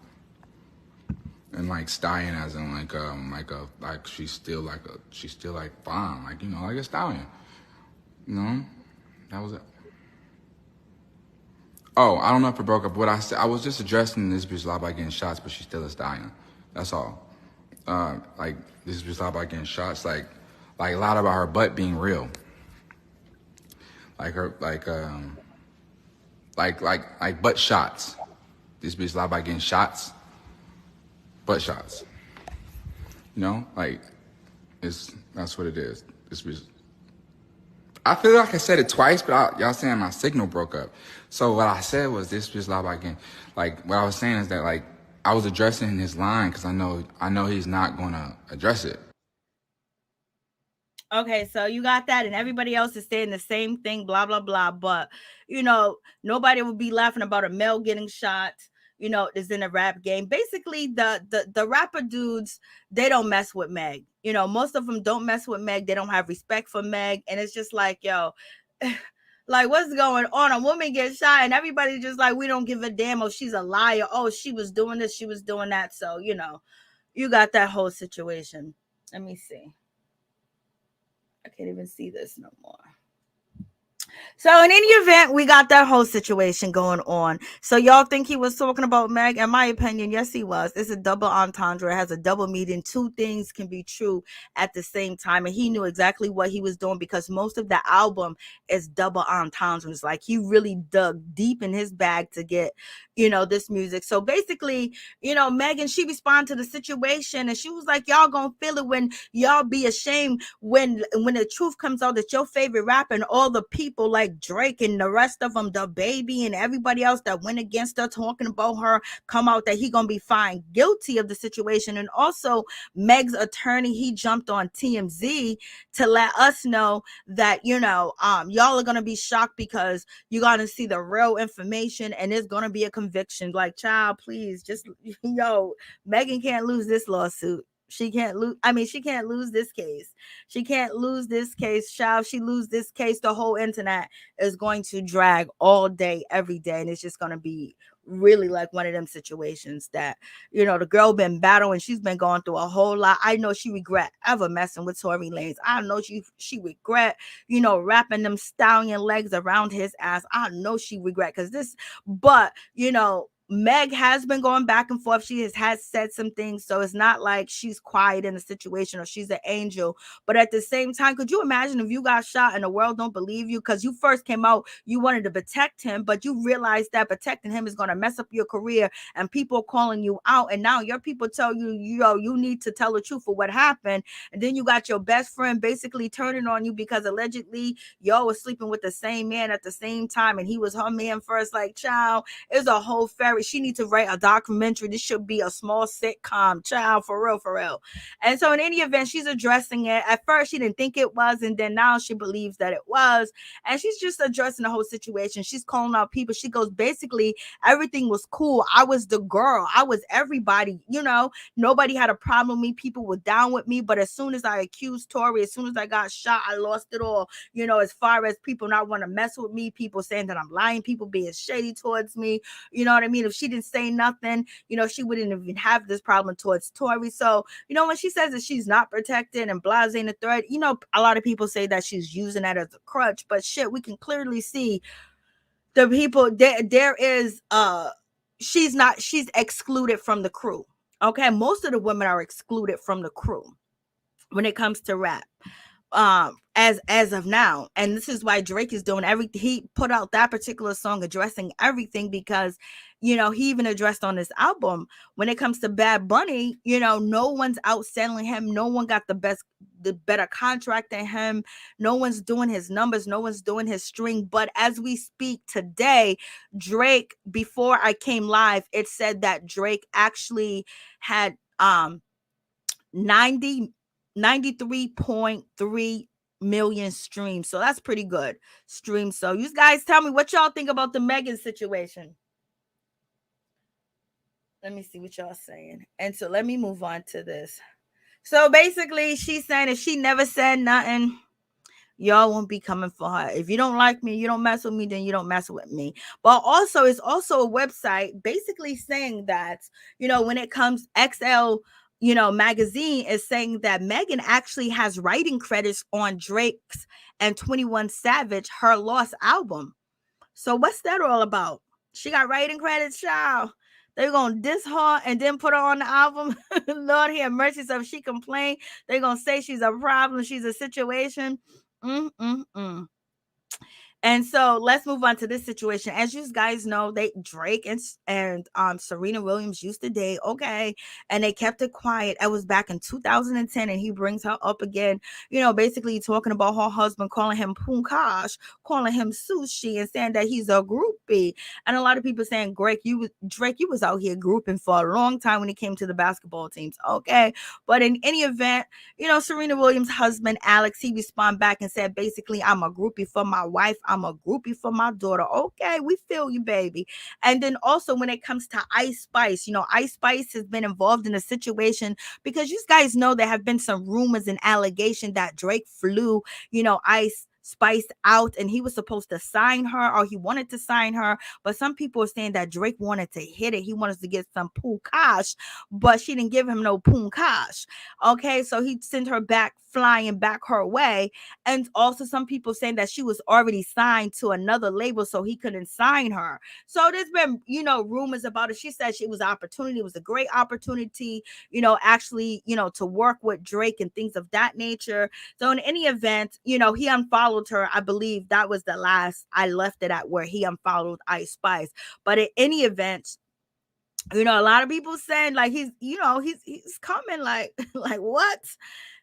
And like stallion as in like she's still like fine, like a stallion. That was it. Oh, I don't know if it broke up. What I said, I was just addressing this bitch lie by getting shots, but she's still a stallion. That's all. Like this bitch lie about getting shots, like a lot about her butt being real. Like butt shots. This bitch lie about getting shots. Butt shots. That's what it is. This bitch. I feel like I said it twice, but y'all saying my signal broke up. So what I said was this bitch lie about getting, what I was saying is that I was addressing his line because I know he's not gonna address it. Okay, so you got that, and everybody else is saying the same thing, blah blah blah. But nobody will be laughing about a male getting shot. Is in a rap game. Basically, the rapper dudes, they don't mess with Meg. Most of them don't mess with Meg. They don't have respect for Meg, and it's just like, yo. Like, what's going on? A woman gets shot and everybody just like, we don't give a damn. Oh, she's a liar. Oh, she was doing this. She was doing that. So, you got that whole situation. Let me see. I can't even see this no more. So in any event, we got that whole situation going on. So y'all think he was talking about Meg? In my opinion, yes, he was. It's a double entendre. It has a double meaning. Two things can be true at the same time. And he knew exactly what he was doing because most of the album is double entendres. Like he really dug deep in his bag to get, this music. So basically, Megan, she responded to the situation and she was like, y'all gonna feel it when y'all be ashamed when the truth comes out that your favorite rapper and all the people like Drake and the rest of them, the baby and everybody else that went against her talking about her, come out that he gonna be found guilty of the situation. And also Meg's attorney, he jumped on TMZ to let us know that, y'all are gonna be shocked because you're gonna see the real information and there's gonna be a conviction. Like, child, please just, Megan can't lose this lawsuit. She can't lose. I mean, she can't lose this case. She can't lose this case. Child, she lose this case, the whole internet is going to drag all day, every day. And it's just going to be really like one of them situations that, the girl been battling. She's been going through a whole lot. I know she regret ever messing with Tory Lanez. I know she regret, wrapping them stallion legs around his ass. I know she regret but, Meg has been going back and forth. She has said some things, so it's not like she's quiet in the situation or she's an angel. But at the same time, could you imagine if you got shot and the world don't believe you? Because you first came out, you wanted to protect him, but you realized that protecting him is going to mess up your career, and people calling you out. And now your people tell you, you need to tell the truth for what happened. And then you got your best friend basically turning on you because allegedly y'all was sleeping with the same man at the same time, and he was her man first. Like, child, it's a whole fairy. She needs to write a documentary. This should be a small sitcom, child, for real, for real. And so in any event, she's addressing it. At first, she didn't think it was, and then now she believes that it was. And she's just addressing the whole situation. She's calling out people. She goes, basically, everything was cool. I was the girl. I was everybody. Nobody had a problem with me. People were down with me. But as soon as I accused Tory, as soon as I got shot, I lost it all. As far as people not want to mess with me, people saying that I'm lying, people being shady towards me. You know what I mean? If she didn't say nothing, she wouldn't even have this problem towards Tory. So, when she says that she's not protected and blase in the thread, a lot of people say that she's using that as a crutch, but shit, we can clearly see the people there is, she's excluded from the crew. Okay. Most of the women are excluded from the crew when it comes to rap. As of now, and this is why Drake is doing everything. He put out that particular song addressing everything because he even addressed on this album when it comes to Bad Bunny, no one's outselling him, no one got the better contract than him, no one's doing his numbers, no one's doing his string. But as we speak today, Drake, before I came live, it said that Drake actually had 93.3 million streams. So that's pretty good streams. So you guys tell me what y'all think about the Megan situation. Let me see what y'all saying. And so let me move on to this. So basically she's saying if she never said nothing, y'all won't be coming for her. If you don't like me, you don't mess with me, then you don't mess with me. But also, it's also a website basically saying that, when it comes XL, magazine is saying that Megan actually has writing credits on Drake's and 21 Savage, Her Lost album. So what's that all about? She got writing credits, child. They're going to diss her and then put her on the album. Lord have mercy. So if she complain, they're going to say she's a problem. She's a situation. And so let's move on to this situation. As you guys know, Drake and Serena Williams used to date, okay, and they kept it quiet. It was back in 2010, and he brings her up again, basically talking about her husband, calling him punkash, calling him sushi, and saying that he's a groupie. And a lot of people saying, Drake, you was out here grouping for a long time when it came to the basketball teams, okay. But in any event, Serena Williams' husband Alex, he responded back and said, basically, I'm a groupie for my wife. I'm a groupie for my daughter. Okay, we feel you, baby. And then also when it comes to Ice Spice, Ice Spice has been involved in a situation because you guys know there have been some rumors and allegations that Drake flew, Ice Spice out and he was supposed to sign her, or he wanted to sign her, but some people are saying that Drake wanted to hit it. He wanted to get some pool cash, but she didn't give him no pool cash. Okay, so he sent her back, flying back her way. And also some people saying that she was already signed to another label, so he couldn't sign her. So there's been, rumors about it. She said it was an opportunity. It was a great opportunity, actually, to work with Drake and things of that nature. So in any event, he unfollowed her. I believe that was the last I left it at, where he unfollowed Ice Spice. But in any event, a lot of people saying like he's coming, like what?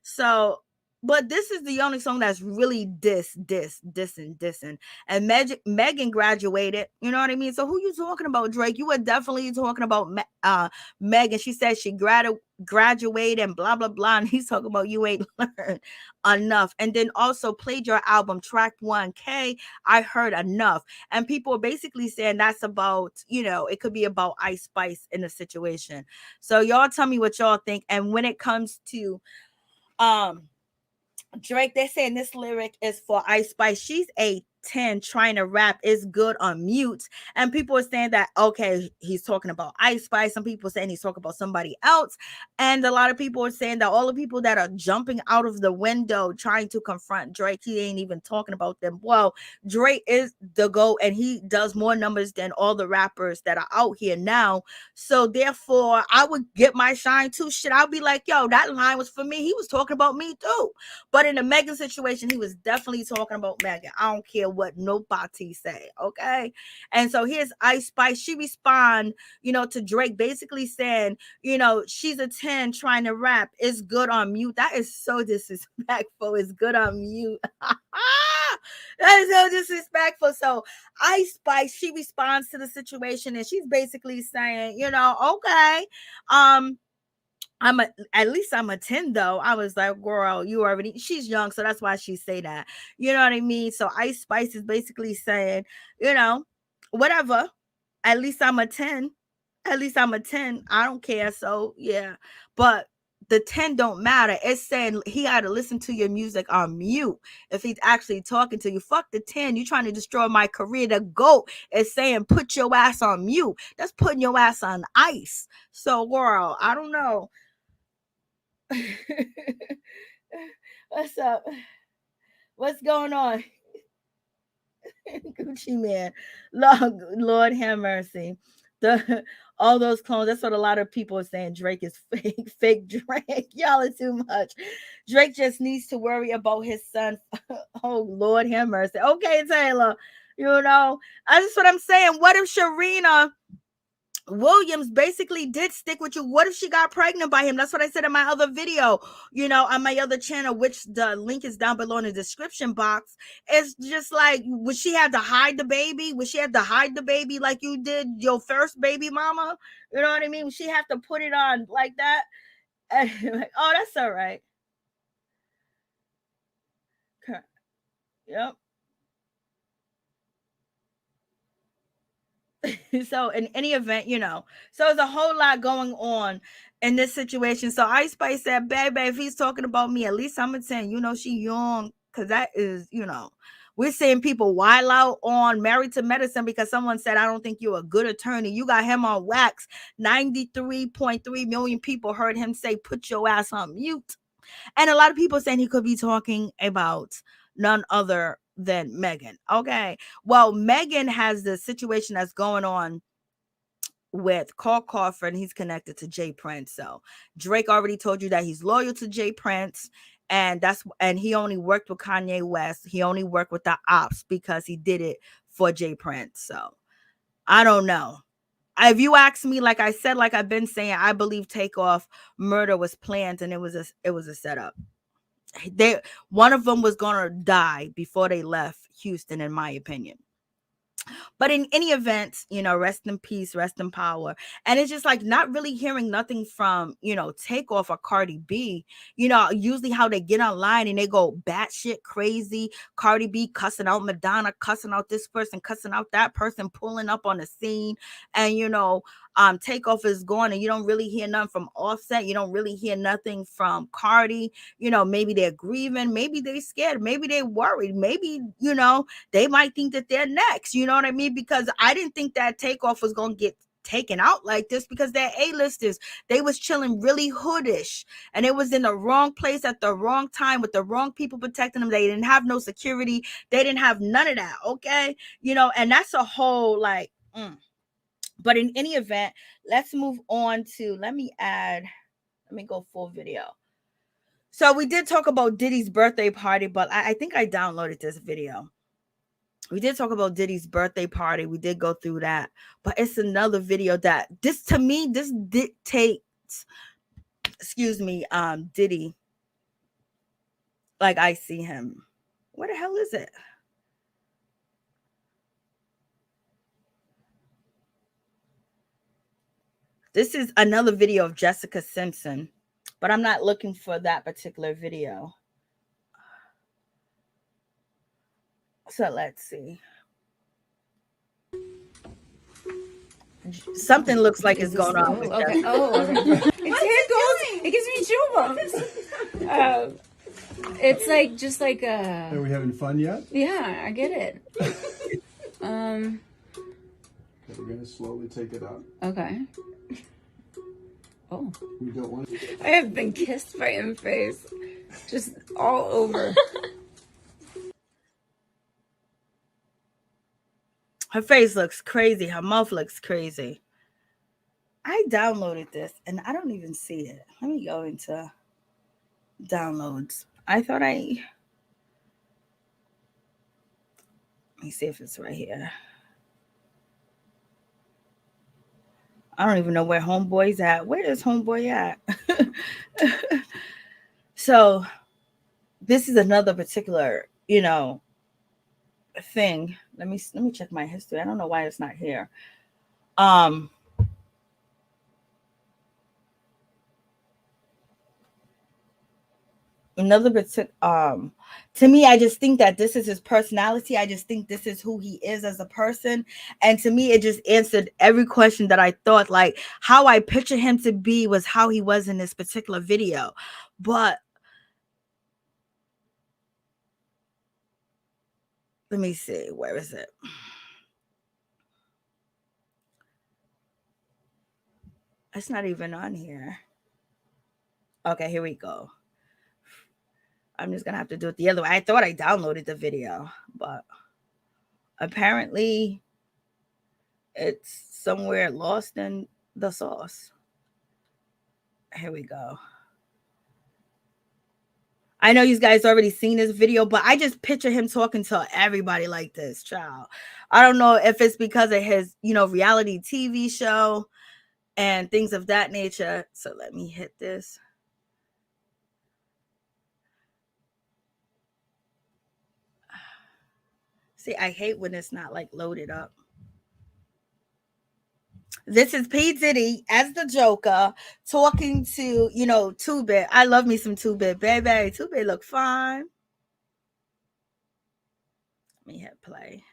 So, but this is the only song that's really dissing. And Megan graduated, you know what I mean? So who you talking about, Drake? You were definitely talking about Megan. She said she graduated and blah blah blah, and he's talking about you ain't learned enough. And then also played your album track 1K, I heard enough. And people are basically saying that's about, it could be about Ice Spice in the situation. So y'all tell me what y'all think. And when it comes to Drake, they're saying this lyric is for Ice Spice. She's a 10 trying to rap is good on mute. And people are saying that, okay, he's talking about Ice Spice. Some people saying he's talking about somebody else. And a lot of people are saying that all the people that are jumping out of the window trying to confront Drake, he ain't even talking about them. Well, Drake is the GOAT, and he does more numbers than all the rappers that are out here now. So therefore, I would get my shine too. Shit, I'll be like, yo, that line was for me. He was talking about me too. But in the Megan situation, he was definitely talking about Megan. I don't care what nobody say, okay? And so here's Ice Spice. She respond, to Drake, basically saying, she's a 10 trying to rap. It's good on mute. That is so disrespectful. It's good on mute. That is so disrespectful. So Ice Spice, she responds to the situation, and she's basically saying, okay, at least I'm a 10 though. I was like, girl, she's young, so that's why she say that. You know what I mean? So Ice Spice is basically saying, whatever. At least I'm a 10. At least I'm a 10. I don't care. So yeah. But the 10 don't matter. It's saying he got to listen to your music on mute if he's actually talking to you. Fuck the 10. You trying to destroy my career. The GOAT is saying put your ass on mute. That's putting your ass on ice. So girl, I don't know. What's up? What's going on? Gucci man. Lord have mercy. All those clones, that's what a lot of people are saying. Drake is fake Drake. Y'all are too much. Drake just needs to worry about his son. Oh, Lord have mercy. Okay, Taylor, that's what I'm saying. What if Sharina Williams basically did stick with you? What if she got pregnant by him? That's what I said in my other video, on my other channel, which the link is down below in the description box. It's just like, would she have to hide the baby? Would she have to hide the baby like you did your first baby mama? You know what I mean? Would she have to put it on like that? Like, oh, that's all right. Okay. Yep. So in any event, so there's a whole lot going on in this situation. So Ice Spice said, baby, if he's talking about me, at least I'm a 10. She young, because that is, we're seeing people wild out on Married to Medicine because someone said, I don't think you're a good attorney. You got him on wax. 93.3 million people heard him say, put your ass on mute. And a lot of people saying he could be talking about none other than Megan. Okay. Well, Megan has the situation that's going on with Carl Crawford, and he's connected to Jay Prince. So Drake already told you that he's loyal to Jay Prince, and he only worked with Kanye West. He only worked with the ops because he did it for Jay Prince. So I don't know. If you ask me, like I said, like I've been saying, I believe Takeoff murder was planned, and it was a setup. One of them was gonna die before they left Houston, in my opinion. But in any event, rest in peace, rest in power. And it's just like not really hearing nothing from, Takeoff or Cardi B. Usually how they get online and they go batshit crazy. Cardi B cussing out Madonna, cussing out this person, cussing out that person, pulling up on the scene. And, Takeoff is gone, and you don't really hear nothing from Offset. You don't really hear nothing from Cardi. Maybe they're grieving, maybe they're scared, maybe they're worried, maybe they might think that they're next. You know what I mean? Because I didn't think that Takeoff was gonna get taken out like this, because they're A-listers. They was chilling really hoodish, and it was in the wrong place at the wrong time with the wrong people protecting them. They didn't have no security. They didn't have none of that. Okay, and that's a whole like. But in any event, let's move on to, let me go full video. So we did talk about Diddy's birthday party, but I think I downloaded this video. We did talk about Diddy's birthday party. We did go through that, but it's another video that this dictates, Diddy. Like I see him. Where the hell is it? This is another video of Jessica Simpson, but I'm not looking for that particular video. So let's see. Something looks like it's going on. With okay. Oh, okay. It gives me chills. It's like just like a. Are we having fun yet? Yeah, I get it. Okay, we're gonna slowly take it up. Okay. Oh. We don't want. I have been kissed by him face, just all over. Her face looks crazy. Her mouth looks crazy. I downloaded this and I don't even see it. Let me go into downloads. Let me see if it's right here. I don't even know where Homeboy's at. Where is Homeboy at? So this is another particular, thing. Let me check my history. I don't know why it's not here. Another particular, to me, I just think that this is his personality. I just think this is who he is as a person. And to me, it just answered every question that I thought, like how I picture him to be was how he was in this particular video. But let me see, where is it? It's not even on here. Okay, here we go. I'm just gonna have to do it the other way. I thought I downloaded the video, but apparently it's somewhere lost in the sauce. Here we go. I know you guys already seen this video, but I just picture him talking to everybody like this, child. I don't know if it's because of his, reality TV show and things of that nature. So let me hit this. See, I hate when it's not like loaded up. This is P. Diddy as the Joker talking to, 2-Bit. I love me some 2-Bit, baby. 2-Bit look fine. Let me hit play.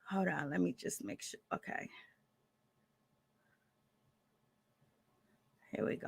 Hold on, let me just make sure. Okay. Here we go.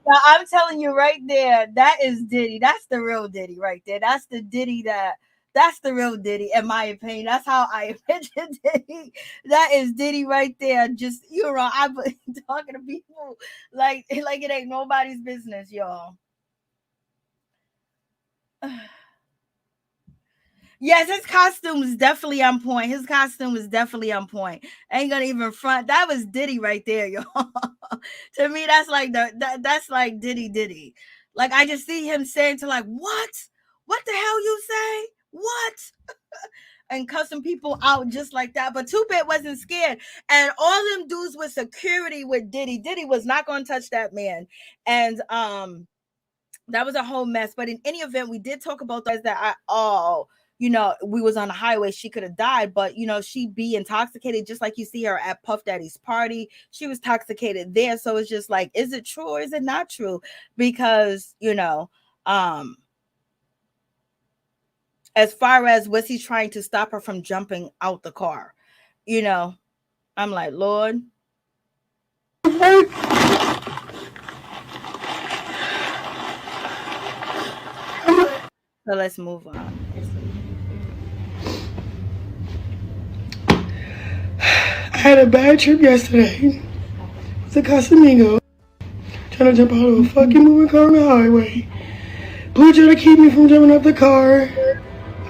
Now, I'm telling you right there, that is Diddy. That's the real Diddy right there. That's the Diddy that's the real Diddy, in my opinion. That's how I picture Diddy. That is Diddy right there. Just, I'm talking to people like it ain't nobody's business, y'all. Yes, his costume is definitely on point. His costume is definitely on point. I ain't gonna even front. That was Diddy right there, y'all. To me, that's like that's like Diddy. Like I just see him saying to like, what? What the hell you say? What? and cussing people out just like that. But 2-Bit wasn't scared. And all them dudes with security with Diddy. Diddy was not going to touch that man. And that was a whole mess. But in any event, we did talk about those that we was on the highway. She could have died, but she be intoxicated, just like you see her at Puff Daddy's party. She was intoxicated there. So it's just like, is it true or is it not true? Because, as far as was he trying to stop her from jumping out the car? I'm like, Lord. So let's move on. I had a bad trip yesterday to Casamigos, trying to jump out of a fucking moving car on the highway. Blue tried to keep me from jumping out the car.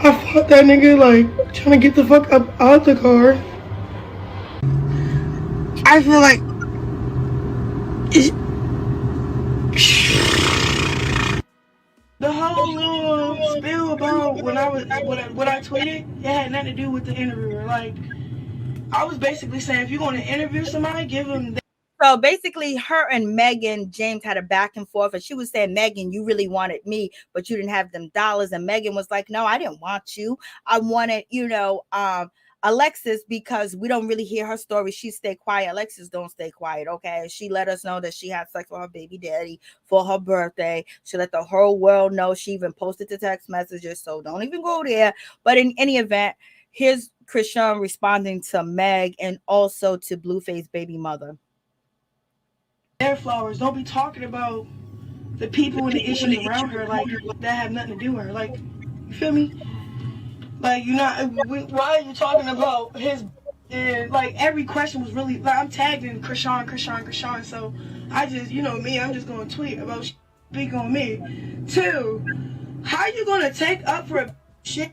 I fought that nigga, like, trying to get the fuck up out the car. I feel like the whole little spill about what I tweeted, it had nothing to do with the interviewer. Like, I was basically saying, if you're going to interview somebody, give them. So basically, her and Megan James had a back and forth, and she was saying, Megan, you really wanted me, but you didn't have them dollars. And Megan was like, no, I didn't want you. I wanted, Alexis, because we don't really hear her story. She stayed quiet. Alexis don't stay quiet, okay? She let us know that she had sex with her baby daddy for her birthday. She let the whole world know. She even posted the text messages, so don't even go there. But in any event, here's Chrisean responding to Meg and also to Blueface baby mother. Their flowers. Don't be talking about the people and the issues around her like that have nothing to do with her. Like, you feel me? Like, why are you talking about his? And like every question was really like, I'm tagged in Chrisean. So I just, me, I'm just gonna tweet about speak on me. 2, how you gonna take up for a shit?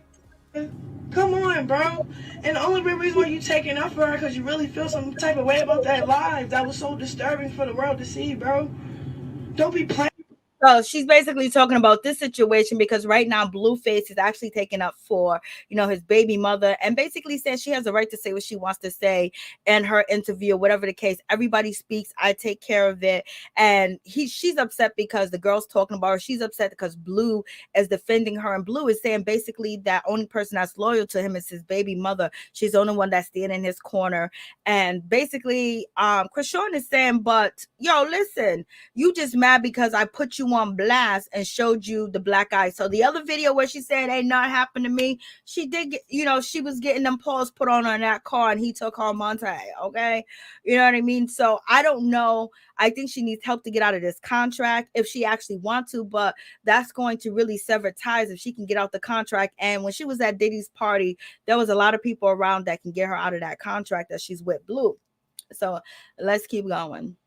Come on, bro. And the only real reason why you taking up for her because you really feel some type of way about that live that was so disturbing for the world to see, bro. Don't be playing. So she's basically talking about this situation because right now Blueface is actually taking up for, his baby mother, and basically says she has a right to say what she wants to say in her interview, whatever the case. Everybody speaks. I take care of it. And she's upset because the girl's talking about her. She's upset because Blue is defending her, and Blue is saying basically that only person that's loyal to him is his baby mother. She's the only one that's standing in his corner. And basically, Chrisean is saying, but listen, you just mad because I put you on blast and showed you the black eye. So the other video where she said ain't not happened to me, she did get, she was getting them paws put on her in that car and he took her Monte. Okay, you know what I mean? So I don't know. I think she needs help to get out of this contract if she actually wants to, but that's going to really sever ties if she can get out the contract. And when she was at Diddy's party, there was a lot of people around that can get her out of that contract that she's with Blue. So let's keep going.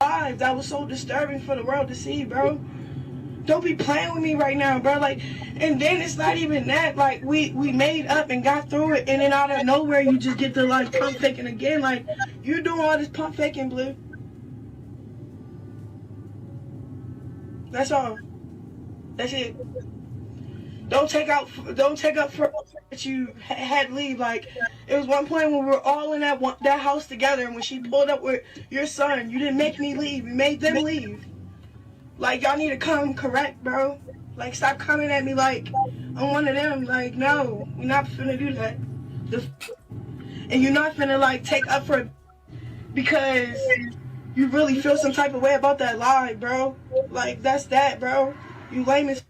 That was so disturbing for the world to see, bro. Don't be playing with me right now, bro. Like, and then it's not even that. Like, we made up and got through it, and then out of nowhere you just get to like pump faking again. Like, you're doing all this pump faking, Blue. That's all. That's it. Don't take up for that you had leave. Like, it was one point when we were all in that house together, and when she pulled up with your son, you didn't make me leave. You made them leave. Like, y'all need to come correct, bro. Like, stop coming at me like I'm one of them. Like, no, we're not finna do that. And you're not finna like take up for it because you really feel some type of way about that lie, bro. Like, that's that, bro. You lame as.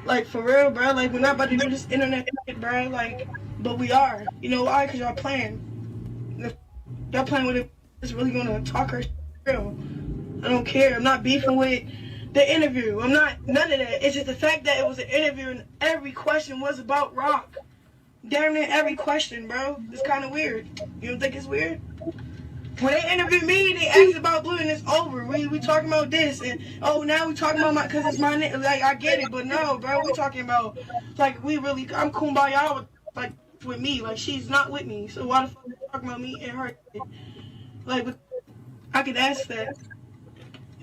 Like, for real, bro. Like, we're not about to do this internet shit, bro. Like, but we are. You know why? Because y'all playing. Y'all playing with it. It's really going to talk her shit real. I don't care. I'm not beefing with the interview. I'm not, none of that. It's just the fact that it was an interview and every question was about Rock. Damn near every question, bro. It's kind of weird. You don't think it's weird? When they interviewed me, they asked about Blue and it's over. We talking about this and now we talking about because it's my name. Like, I get it, but no, bro, we talking about like we really. I'm kumbaya with me. Like, she's not with me, so why the fuck are you talking about me and her? Like, I could ask that.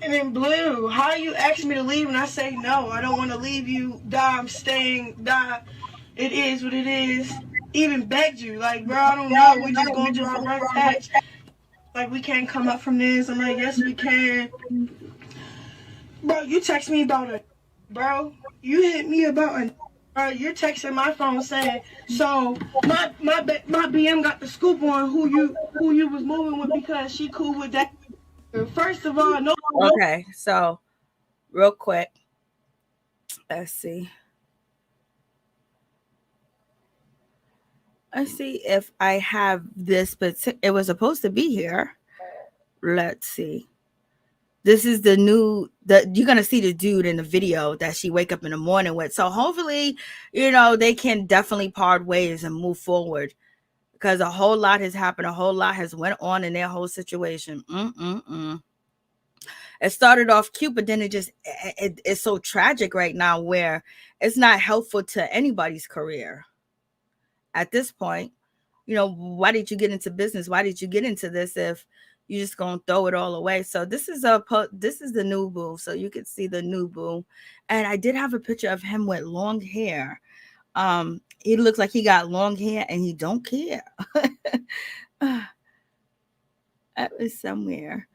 And then Blue, how you ask me to leave and I say no, I don't want to leave you, I'm staying, it is what it is. Even begged you, like, bro, I don't know, we just going through our rough patch. Like, we can't come up from this. I'm like, yes, we can. Bro, you text me about it. Bro, you hit me about it. Bro, you're texting my phone saying, so my BM got the scoop on who you was moving with because she cool with that. First of all, no. Okay, so real quick, let's see. Let's see if I have this, but it was supposed to be here. Let's see. This is the new, you're going to see the dude in the video that she wake up in the morning with. So hopefully, you know, they can definitely part ways and move forward because a whole lot has happened. A whole lot has went on in their whole situation. It started off cute, but then it's so tragic right now where it's not helpful to anybody's career. At this point, you know, why did you get into business? Why did you get into this if you're just gonna throw it all away? So this is the new boo. So you can see the new boo. And I did have a picture of him with long hair. He looks like he got long hair and he don't care. That was somewhere.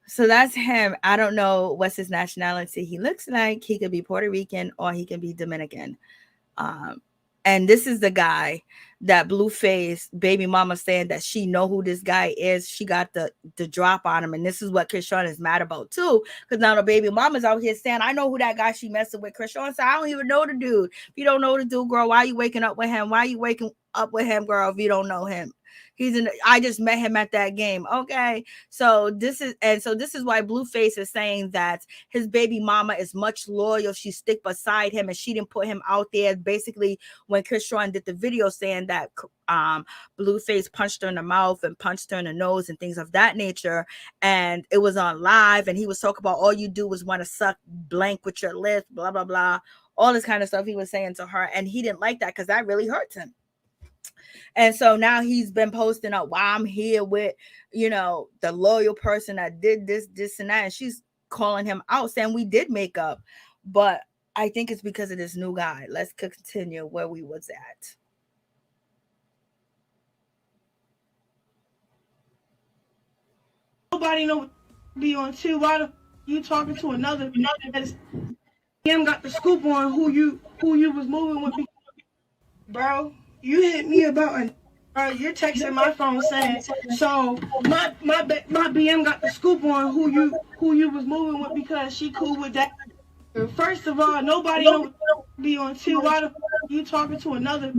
So that's him. I don't know what's his nationality. He looks like he could be Puerto Rican or he can be Dominican. And this is the guy that Blueface baby mama saying that she know who this guy is. She got the drop on him. And this is what Chrisean is mad about too. Because now the baby mama's out here saying, I know who that guy she messing with. Chrisean said, I don't even know the dude. If you don't know the dude, girl, why are you waking up with him? Why are you waking up with him, girl, if you don't know him? I just met him at that game. Okay. So this is why Blueface is saying that his baby mama is much loyal. She stick beside him and she didn't put him out there. Basically, when Chrisean did the video saying that Blueface punched her in the mouth and punched her in the nose and things of that nature. And it was on live and he was talking about all you do is want to suck blank with your lips, blah, blah, blah. All this kind of stuff he was saying to her. And he didn't like that because that really hurts him. And so now he's been posting up why I'm here with, you know, the loyal person that did this, and that. And she's calling him out saying we did make up. But I think it's because of this new guy. Let's continue where we was at. Nobody know be on too. Why the you talking to another him got the scoop on who you was moving with? Bro, you hit me about it. You're texting my phone saying, so my BM got the scoop on who you was moving with because she cool with that. First of all, nobody know be on too. Why the you talking to another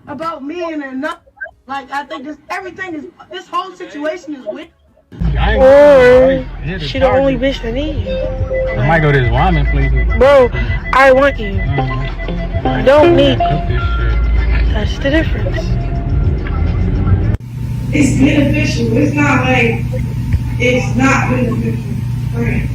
about me and another? Like I think this whole situation is weird. Or she the only bitch that need you. I might go to this ramen place. Bro, I want you. I don't need you. That's the difference. It's beneficial. It's not like it's not beneficial. Right.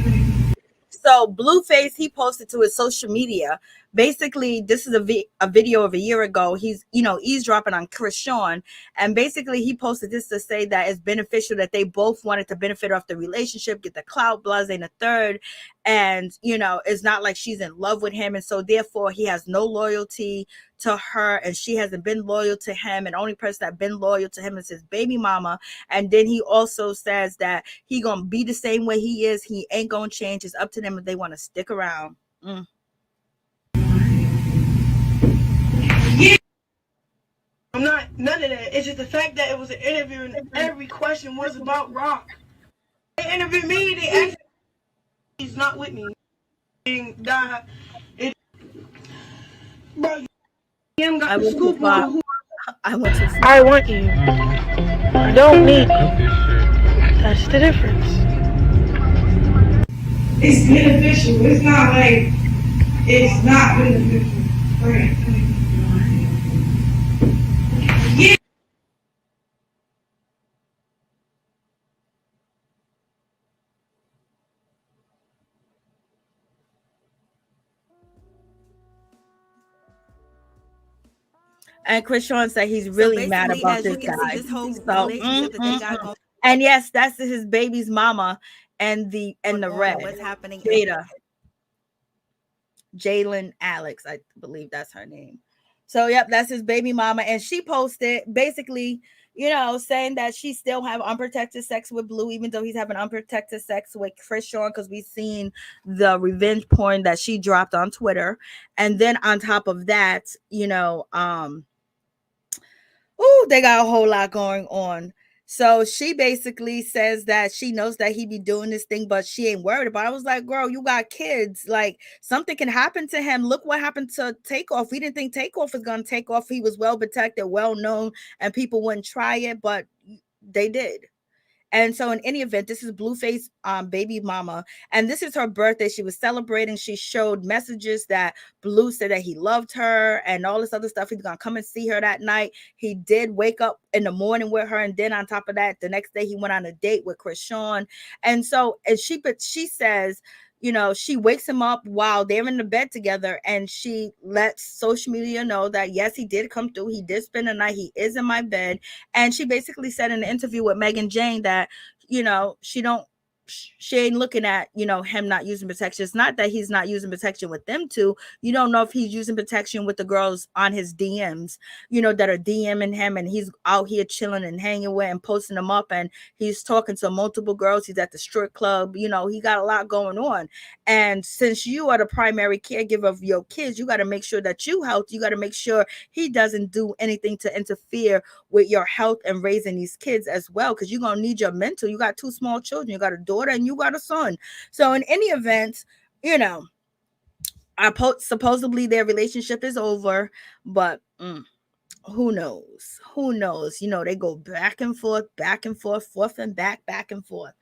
So Blueface, he posted to his social media. Basically, this is a video of a year ago. He's, you know, eavesdropping on Chrisean. And basically, he posted this to say that it's beneficial that they both wanted to benefit off the relationship, get the clout, blase, and the third. And, you know, it's not like she's in love with him. And so, therefore, he has no loyalty to her. And she hasn't been loyal to him. And the only person that's been loyal to him is his baby mama. And then he also says that he going to be the same way he is. He ain't going to change. It's up to them if they want to stick around. I'm not none of that. It's just the fact that it was an interview and every question was about Rock. They interviewed me. They asked me, he's not with me. And bro, him got the scoop on who I want you. I want you. I don't need you. That's the difference. It's beneficial. It's not like it's not beneficial. Right. Yeah. And Chrisean said he's really mad about this guy. And yes, that's his baby's mama. and the red. What's happening? Jalen Alex, I believe that's her name. So yep, that's his baby mama, and she posted basically, saying that she still have unprotected sex with Blue, even though he's having unprotected sex with Chrisean, because we've seen the revenge porn that she dropped on Twitter. And then on top of that, they got a whole lot going on. So she basically says that she knows that he be doing this thing, but she ain't worried about it. I was like, girl, you got kids. Like, something can happen to him. Look what happened to Takeoff. We didn't think Takeoff was going to take off. He was well protected, well known, and people wouldn't try it, but they did. And so in any event, this is Blueface baby mama, and this is her birthday. She was celebrating. She showed messages that Blue said that he loved her and all this other stuff. He's gonna come and see her that night. He did wake up in the morning with her, and then on top of that, the next day he went on a date with Chrisean. And so, she says, she wakes him up while they're in the bed together, and she lets social media know that yes, he did come through. He did spend the night. He is in my bed. And she basically said in the interview with Megan Jane that, she ain't looking at, him not using protection. It's not that he's not using protection with them two. You don't know if he's using protection with the girls on his DMs, that are DMing him, and he's out here chilling and hanging with and posting them up, and he's talking to multiple girls. He's at the strip club. He got a lot going on. And since you are the primary caregiver of your kids, you got to make sure that you healthy. You got to make sure he doesn't do anything to interfere with your health and raising these kids as well, because you're going to need your mental. You got 2 small children. You got a daughter and you got a son. So in any event, supposedly their relationship is over, but who knows? They go back and forth, forth and back and forth.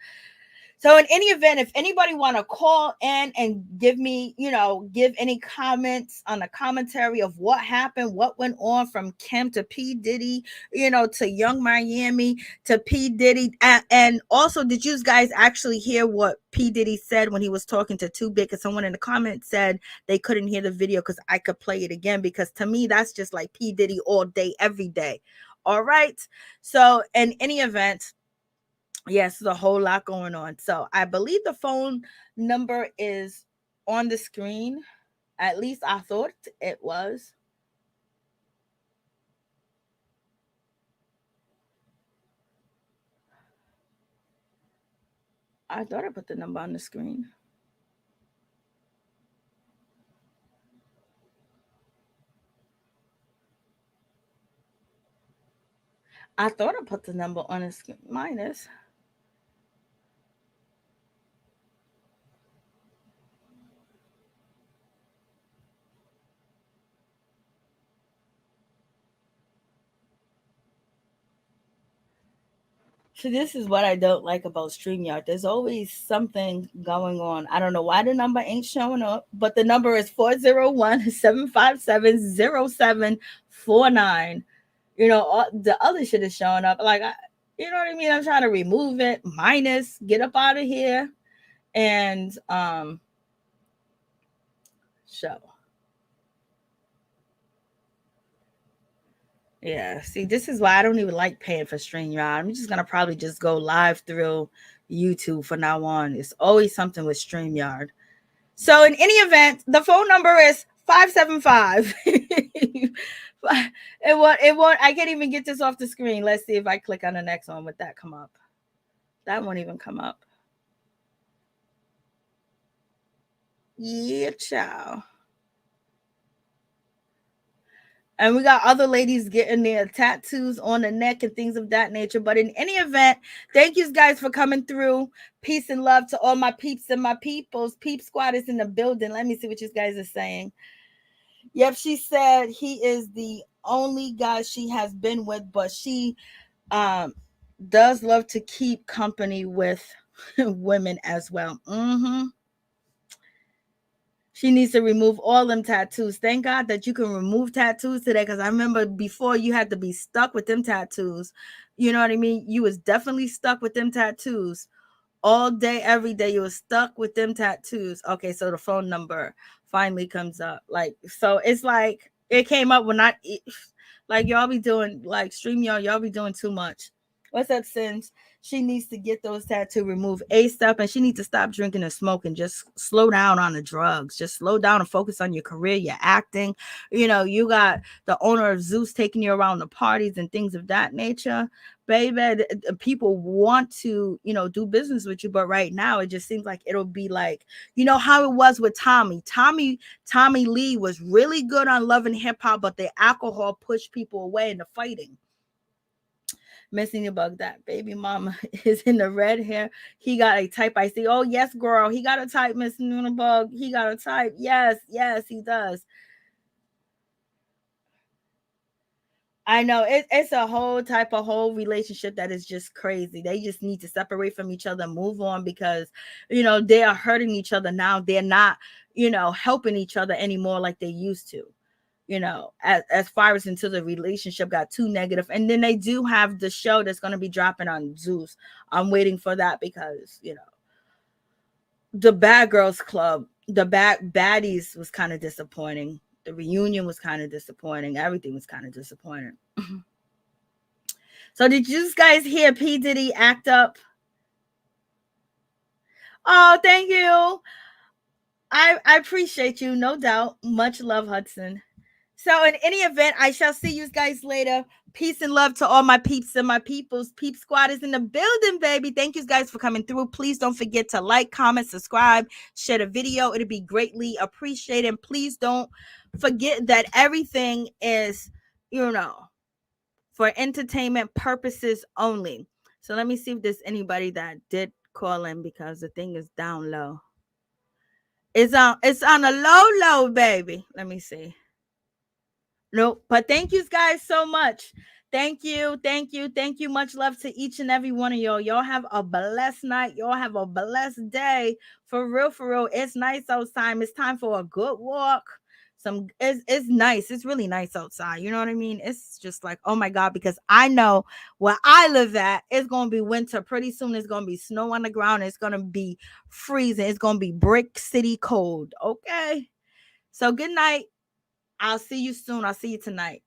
So in any event, if anybody want to call in and give me, give any comments on the commentary of what happened, what went on from Kim to P. Diddy, to Young Miami to P. Diddy. And also, did you guys actually hear what P. Diddy said when he was talking to 2 Big? Because someone in the comments said they couldn't hear the video because I could play it again, because to me, that's just like P. Diddy all day, every day. All right. So in any event, yes, there's a whole lot going on. So I believe the phone number is on the screen. At least I thought it was. I thought I put the number on the screen. I thought I put the number on the screen. Minus. So this is what I don't like about StreamYard. There's always something going on. I don't know why the number ain't showing up, but the number is 401-757-0749. The other shit is showing up. Like, you know what I mean? I'm trying to remove it. Minus, get up out of here. And show. Yeah, see, this is why I don't even like paying for StreamYard. I'm just going to probably just go live through YouTube from now on. It's always something with StreamYard. So in any event, the phone number is 575. It won't, I can't even get this off the screen. Let's see if I click on the next one. Would that come up? That won't even come up. Yeah, ciao. And we got other ladies getting their tattoos on the neck and things of that nature. But in any event, thank you guys for coming through. Peace and love to all my peeps and my peoples. Peep Squad is in the building. Let me see what you guys are saying. Yep, she said he is the only guy she has been with, but she does love to keep company with women as well. She needs to remove all them tattoos. Thank God that you can remove tattoos today, because I remember before you had to be stuck with them tattoos. You know what I mean? You was definitely stuck with them tattoos. All day, every day, you was stuck with them tattoos. Okay, so the phone number finally comes up. Like, so it's like it came up when like y'all be doing, like StreamYard, y'all be doing too much. What's up, Sins? She needs to get those tattoos removed ASAP, and she needs to stop drinking and smoking. Just slow down on the drugs. Just slow down and focus on your career, your acting. You know, you got the owner of Zeus taking you around the parties and things of that nature. Baby, people want to, you know, do business with you, but right now it just seems like it'll be like, you know, how it was with Tommy Lee was really good on Love and Hip Hop, but the alcohol pushed people away into fighting. Missing the bug, that baby mama is in the red hair. He got a type. I see. Oh yes, girl. He got a type, Miss Nunabug. He got a type. Yes, he does. I know it's a whole relationship that is just crazy. They just need to separate from each other and move on, because, you know, they are hurting each other now. They're not, you know, helping each other anymore like they used to. You know, as far as until the relationship got too negative. And then they do have the show that's going to be dropping on Zeus. I'm waiting for that because, you know, the Bad Girls Club, the Baddies was kind of disappointing. The reunion was kind of disappointing. Everything was kind of disappointing. So did you guys hear P. Diddy act up? Oh, thank you. I appreciate you, no doubt. Much love, Hudson. So in any event, I shall see you guys later. Peace and love to all my peeps and my peoples. Peep Squad is in the building, baby. Thank you guys for coming through. Please don't forget to like, comment, subscribe, share the video. It'll be greatly appreciated. And please don't forget that everything is, you know, for entertainment purposes only. So let me see if there's anybody that did call in, because the thing is down low. It's on a low, baby. Let me see. Nope. But thank you guys so much. Thank you. Much love to each and every one of y'all. Y'all have a blessed night. Y'all have a blessed day. For real. It's nice outside. It's time for a good walk. It's nice. It's really nice outside. You know what I mean? It's just like, oh my God, because I know where I live at, it's going to be winter. Pretty soon it's going to be snow on the ground. It's going to be freezing. It's going to be brick city cold. Okay. So good night. I'll see you soon. I'll see you tonight.